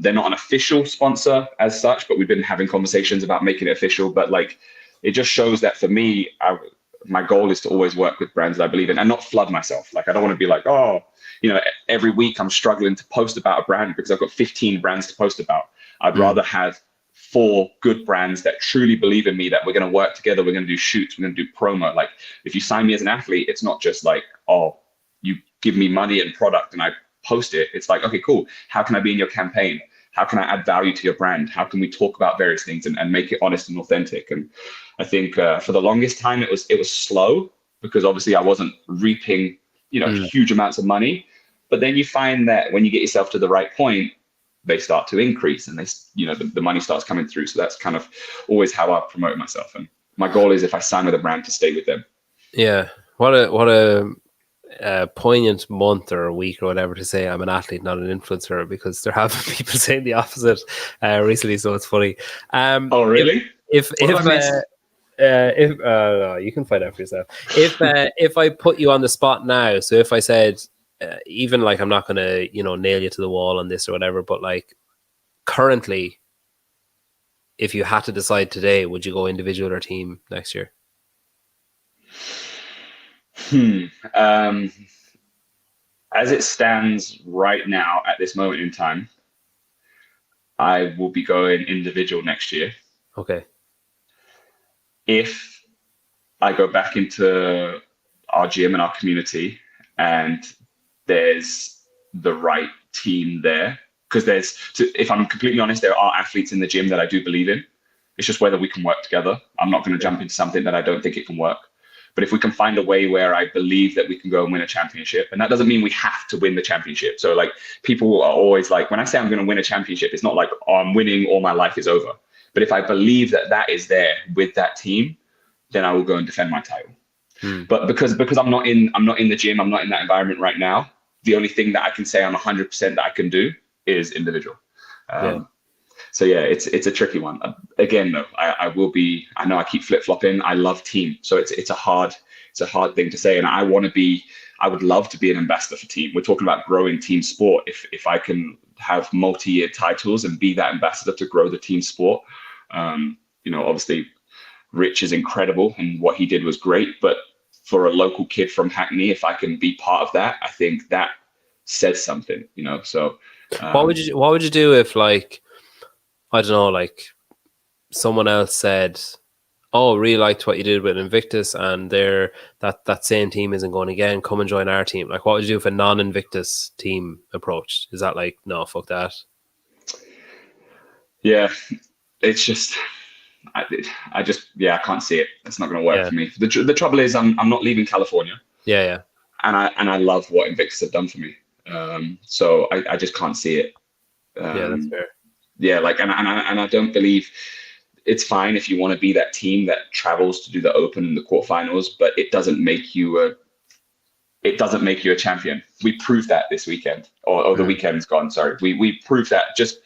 they're not an official sponsor as such, but we've been having conversations about making it official. But like, it just shows that for me, my goal is to always work with brands that I believe in and not flood myself. Like, I don't want to be like, oh, you know, every week I'm struggling to post about a brand because I've got 15 brands to post about. I'd rather have 4 good brands that truly believe in me, that we're going to work together, we're going to do shoots, we're going to do promo. Like, if you sign me as an athlete, it's not just like, oh, you give me money and product and I post it. It's like, okay, cool. How can I be in your campaign? How can I add value to your brand? How can we talk about various things and make it honest and authentic? And I think for the longest time, it was slow, because obviously I wasn't reaping, huge amounts of money. But then you find that when you get yourself to the right point, they start to increase, and the money starts coming through. So that's kind of always how I promote myself. And my goal is, if I sign with a brand, to stay with them. Yeah. What a poignant month or a week or whatever to say I'm an athlete, not an influencer, because there have been people saying the opposite recently. So it's funny. Oh, really? If you can find out for yourself. If I put you on the spot now, so if I said, even like, I'm not going to, nail you to the wall on this or whatever, but like, currently, if you had to decide today, would you go individual or team next year? As it stands right now, at this moment in time, I will be going individual next year. Okay. If I go back into our gym and our community, and there's the right team there, because if I'm completely honest, there are athletes in the gym that I do believe in. It's just whether we can work together. I'm not going to jump into something that I don't think it can work. But if we can find a way where I believe that we can go and win a championship, and that doesn't mean we have to win the championship. So like, people are always like, when I say I'm going to win a championship, it's not like, oh, I'm winning, all my life is over. But if I believe that is there with that team, then I will go and defend my title. But because I'm not in the gym, I'm not in that environment right now, the only thing that I can say I'm 100% that I can do is individual. So yeah, it's a tricky one. Again, though, I know I keep flip-flopping. I love team. So it's a hard thing to say. And I would love to be an ambassador for team. We're talking about growing team sport. If I can have multi-year titles and be that ambassador to grow the team sport, obviously Rich is incredible and what he did was great, but for a local kid from Hackney, if I can be part of that, I think that says something, so. What would you do if, like, I don't know, like, someone else said, oh, really liked what you did with Invictus, and that same team isn't going again, come and join our team? Like, what would you do if a non-Invictus team approached? Is that like, no, fuck that? Yeah, it's just, I can't see it. It's not going to work for me. The trouble is, I'm not leaving California. Yeah. I love what Invictus have done for me. So I just can't see it. Yeah, that's fair. Yeah, like, and I don't believe it's fine if you want to be that team that travels to do the Open and the quarterfinals, but it doesn't make you a champion. We proved that this weekend, or the weekend's gone. Sorry, we proved that just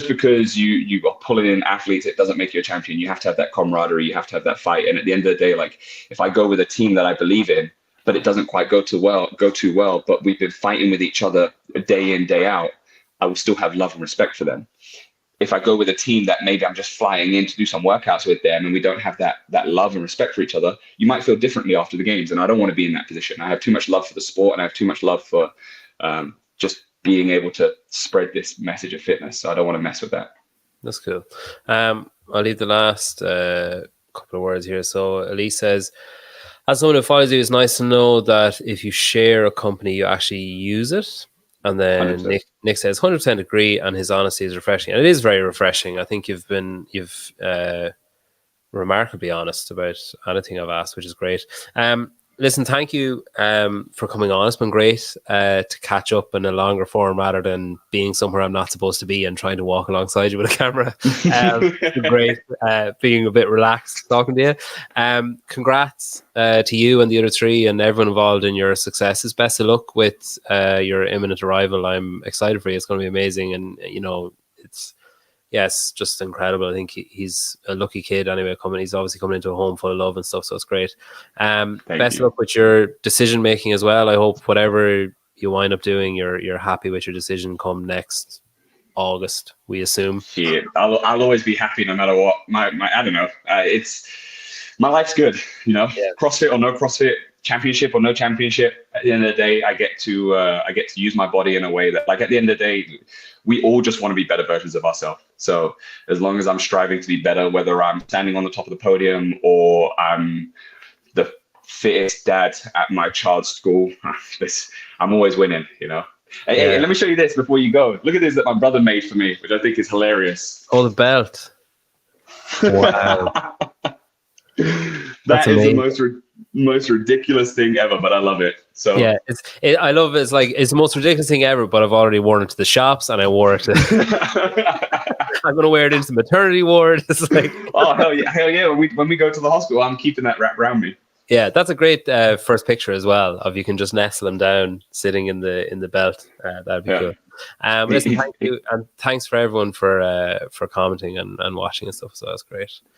because you are pulling in athletes, it doesn't make you a champion. You have to have that camaraderie. You have to have that fight. And at the end of the day, like, if I go with a team that I believe in, but it doesn't quite go too well, but we've been fighting with each other day in, day out, I will still have love and respect for them. If I go with a team that maybe I'm just flying in to do some workouts with them and we don't have that love and respect for each other, you might feel differently after the games. And I don't want to be in that position. I have too much love for the sport, and I have too much love for just being able to spread this message of fitness. So I don't want to mess with that. That's cool. I'll leave the last couple of words here. So Elise says, as someone who follows you, it's nice to know that if you share a company, you actually use it. And then 100%. Nick says 100% agree, and his honesty is refreshing. And it is very refreshing. I think you've remarkably honest about anything I've asked, which is great. Listen, thank you for coming on. It's been great to catch up in a longer form rather than being somewhere I'm not supposed to be and trying to walk alongside you with a camera. It's been great being a bit relaxed talking to you. Congrats to you and the other three and everyone involved in your successes. Best of luck with your imminent arrival. I'm excited for you. It's going to be amazing. And, it's just incredible. I think he's a lucky kid anyway. He's obviously coming into a home full of love and stuff, so it's great. Best of luck with your decision making as well. I hope whatever you wind up doing, you're happy with your decision come next August, we assume. Shit, I'll always be happy no matter what. My I don't know. It's my life's good, CrossFit or no CrossFit, championship or no championship. At the end of the day, I get to use my body in a way that, like, at the end of the day, we all just want to be better versions of ourselves. So as long as I'm striving to be better, whether I'm standing on the top of the podium or I'm the fittest dad at my child's school, I'm always winning, Hey, let me show you this before you go. Look at this that my brother made for me, which I think is hilarious. Oh, the belt. Wow. That is the most ridiculous thing ever, but I love it. So yeah, I love it. It's the most ridiculous thing ever, but I've already worn it to the shops and I wore it I'm gonna wear it into the maternity ward. It's like, oh hell yeah. When we go to the hospital, I'm keeping that wrapped around me. Yeah, that's a great first picture as well of you can just nestle him down sitting in the belt. That'd be cool. Listen, thank you, and thanks for everyone for commenting and watching and stuff. So that's great.